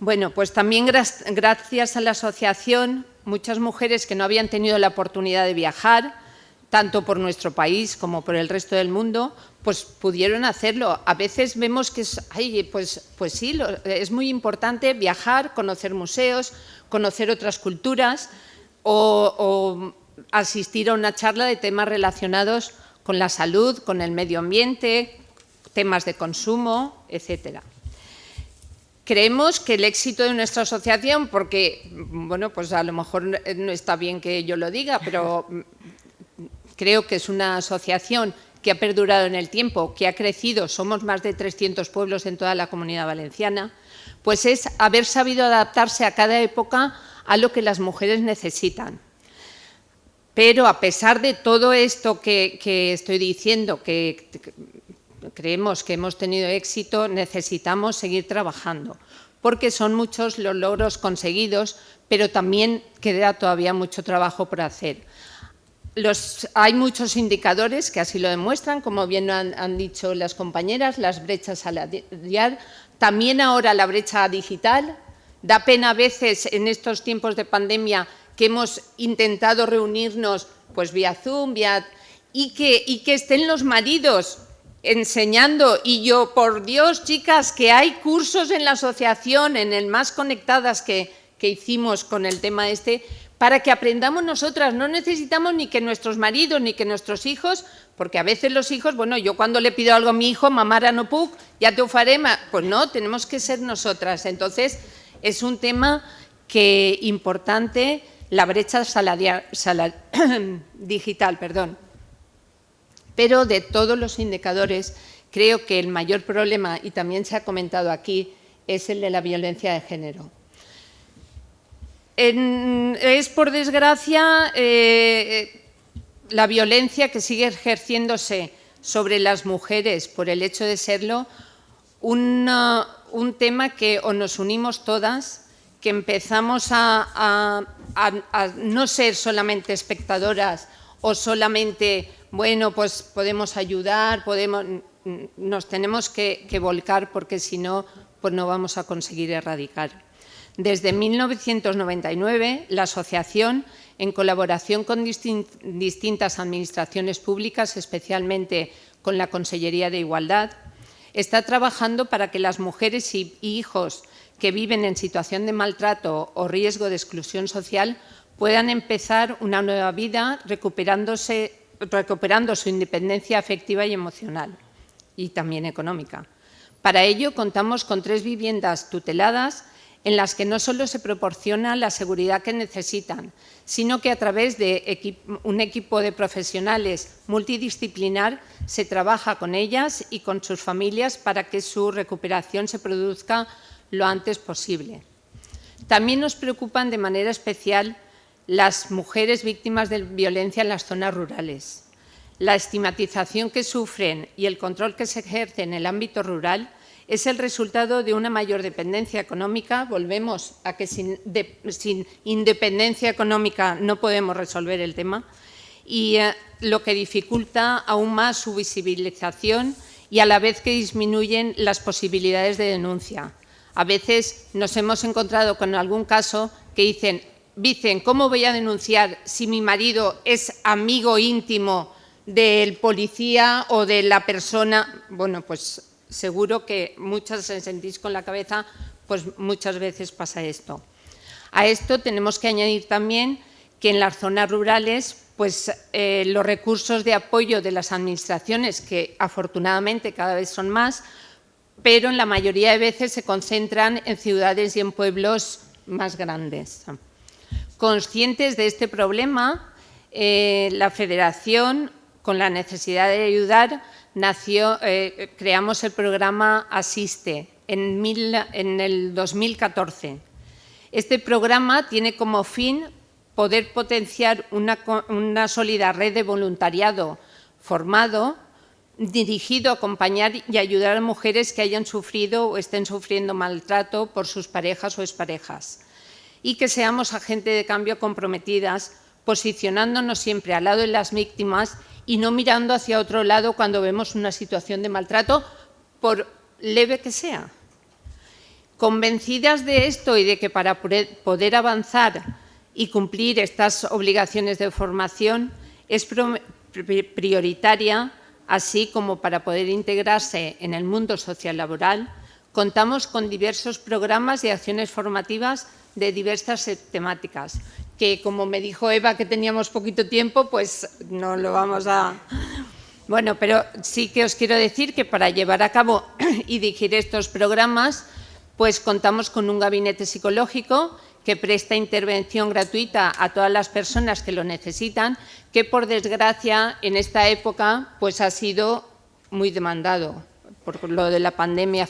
Bueno, pues también gracias a la asociación, muchas mujeres que no habían tenido la oportunidad de viajar, tanto por nuestro país como por el resto del mundo, pues pudieron hacerlo. A veces vemos que pues sí, es muy importante viajar, conocer museos, conocer otras culturas o asistir a una charla de temas relacionados con la salud, con el medio ambiente, temas de consumo, etcétera. Creemos que el éxito de nuestra asociación, porque, bueno, pues a lo mejor no está bien que yo lo diga, pero creo que es una asociación que ha perdurado en el tiempo, que ha crecido, somos más de 300 pueblos en toda la Comunidad Valenciana, pues es haber sabido adaptarse a cada época a lo que las mujeres necesitan. Pero a pesar de todo esto que estoy diciendo, que creemos que hemos tenido éxito, necesitamos seguir trabajando, porque son muchos los logros conseguidos, pero también queda todavía mucho trabajo por hacer. Hay muchos indicadores que así lo demuestran, como bien han dicho las compañeras, las brechas salariales, también ahora la brecha digital. Da pena a veces en estos tiempos de pandemia que hemos intentado reunirnos pues vía Zoom, y que estén los maridos enseñando, y yo, por Dios, chicas, que hay cursos en la asociación, en el Más Conectadas que hicimos con el tema para que aprendamos nosotras. No necesitamos ni que nuestros maridos ni que nuestros hijos, porque a veces los hijos, bueno, yo cuando le pido algo a mi hijo, mamá ara no puc, ya te ho faré, pues no, tenemos que ser nosotras. Entonces, es un tema importante, la brecha digital, perdón. Pero de todos los indicadores, creo que el mayor problema, y también se ha comentado aquí, es el de la violencia de género. Es, por desgracia, la violencia que sigue ejerciéndose sobre las mujeres por el hecho de serlo, un tema que o nos unimos todas, que empezamos a no ser solamente espectadoras o solamente, bueno, pues podemos ayudar, nos tenemos que volcar, porque si no, pues no vamos a conseguir erradicar. Desde 1999, la asociación, en colaboración con distintas administraciones públicas, especialmente con la Consellería de Igualdad, está trabajando para que las mujeres y hijos que viven en situación de maltrato o riesgo de exclusión social puedan empezar una nueva vida recuperando su independencia afectiva y emocional y también económica. Para ello contamos con 3 viviendas tuteladas en las que no solo se proporciona la seguridad que necesitan, sino que a través de un equipo de profesionales multidisciplinar se trabaja con ellas y con sus familias para que su recuperación se produzca lo antes posible. También nos preocupan de manera especial las mujeres víctimas de violencia en las zonas rurales. La estigmatización que sufren y el control que se ejerce en el ámbito rural es el resultado de una mayor dependencia económica. Volvemos a que sin independencia económica no podemos resolver el tema, y lo que dificulta aún más su visibilización y a la vez que disminuyen las posibilidades de denuncia. A veces nos hemos encontrado con algún caso que dicen, ¿cómo voy a denunciar si mi marido es amigo íntimo del policía o de la persona? Bueno, pues seguro que muchas se sentís con la cabeza, pues muchas veces pasa esto. A esto tenemos que añadir también que en las zonas rurales pues, los recursos de apoyo de las administraciones, que afortunadamente cada vez son más, pero en la mayoría de veces se concentran en ciudades y en pueblos más grandes. Conscientes de este problema, la Federación, con la necesidad de ayudar, creamos el programa Asiste en el 2014. Este programa tiene como fin poder potenciar una sólida red de voluntariado formado, dirigido a acompañar y ayudar a mujeres que hayan sufrido o estén sufriendo maltrato por sus parejas o exparejas, y que seamos agentes de cambio comprometidas, posicionándonos siempre al lado de las víctimas y no mirando hacia otro lado cuando vemos una situación de maltrato, por leve que sea. Convencidas de esto y de que para poder avanzar y cumplir estas obligaciones de formación es prioritaria, así como para poder integrarse en el mundo social laboral, contamos con diversos programas y acciones formativas de diversas temáticas, que como me dijo Eva que teníamos poquito tiempo, pues no lo vamos a... Bueno, pero sí que os quiero decir que para llevar a cabo y dirigir estos programas, pues contamos con un gabinete psicológico que presta intervención gratuita a todas las personas que lo necesitan, que por desgracia en esta época pues ha sido muy demandado por lo de la pandemia,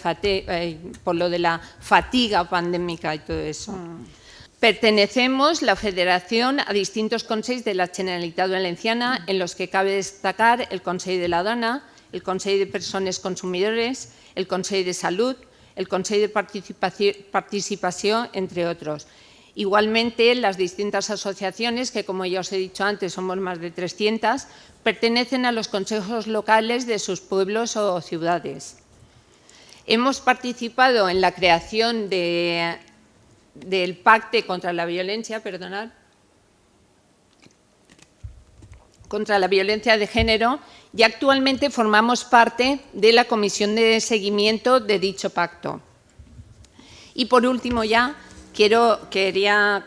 por lo de la fatiga pandémica y todo eso. Pertenecemos, la Federación, a distintos consells de la Generalitat Valenciana, en los que cabe destacar el Consell de la Dona, el Consell de Persones Consumidores, el Consell de Salud, el Consell de Participació, entre otros. Igualmente, las distintas asociaciones, que como ya os he dicho antes, somos más de 300, pertenecen a los consejos locales de sus pueblos o ciudades. Hemos participado en la creación del Pacto contra la Violencia, contra la violencia de género, y actualmente formamos parte de la comisión de seguimiento de dicho pacto. Y por último ya, quería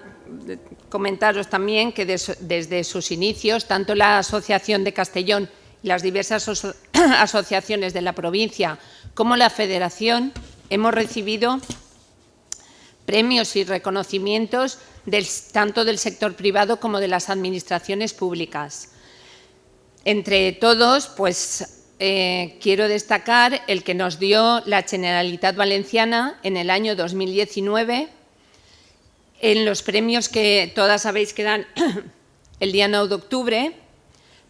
comentaros también que desde sus inicios, tanto la Asociación de Castellón y las diversas asociaciones de la provincia como la Federación hemos recibido premios y reconocimientos tanto del sector privado como de las administraciones públicas. Entre todos, pues quiero destacar el que nos dio la Generalitat Valenciana en el año 2019, en los premios que todas sabéis que dan el día 9 de octubre,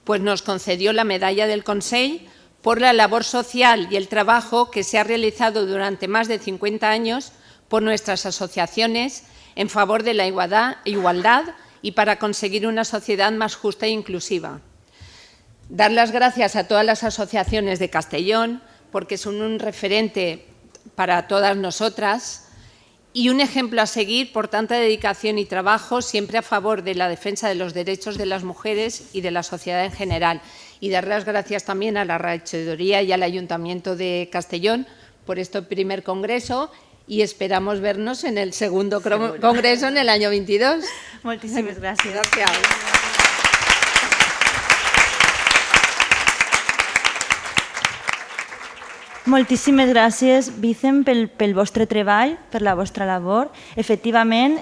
pues nos concedió la medalla del Consell por la labor social y el trabajo que se ha realizado durante más de 50 años por nuestras asociaciones en favor de la igualdad y para conseguir una sociedad más justa e inclusiva. Dar las gracias a todas las asociaciones de Castellón, porque son un referente para todas nosotras, y un ejemplo a seguir por tanta dedicación y trabajo siempre a favor de la defensa de los derechos de las mujeres y de la sociedad en general. Y dar las gracias también a la regidoría y al Ayuntamiento de Castellón por este primer congreso y esperamos vernos en el segundo congreso en el año 22. Moltíssimes gràcies. Gràcies. Moltíssimes gràcies, Vicent, pel vostre treball, per la vostra labor. Efectivament,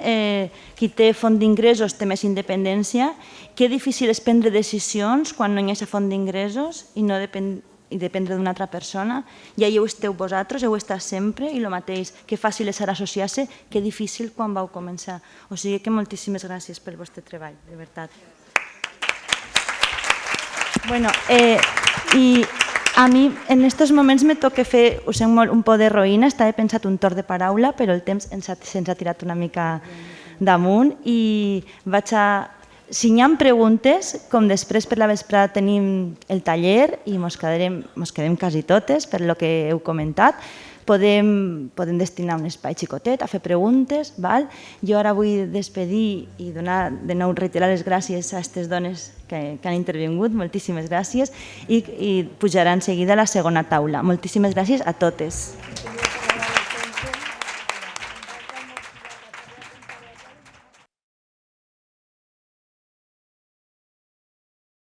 qui té font d'ingressos té més independència. Que difícil és prendre decisions quan no hi ha aquesta font d'ingressos i no dependre d'una altra persona. I ahí ho esteu vosaltres, heu estat sempre, i el mateix, que fàcil és ara associar-se, que difícil quan vau començar. O sigui que moltíssimes gràcies pel vostre treball, de veritat. Bueno, i a mi en aquests moments me toca fer, ho sé, un por d'heroïna, estava pensat un torn de paraula, però el temps se'ns ha tirat una mica damunt i vaig a... Si hi ha preguntes, com després per la vesprada tenim el taller i mos quedem quasi totes per el que heu comentat, podem destinar un espai xicotet a fer preguntes. Jo ara vull despedir i donar de nou reiterar les gràcies a aquestes dones que han intervingut, moltíssimes gràcies, i pujarà en seguida a la segona taula. Moltíssimes gràcies a totes.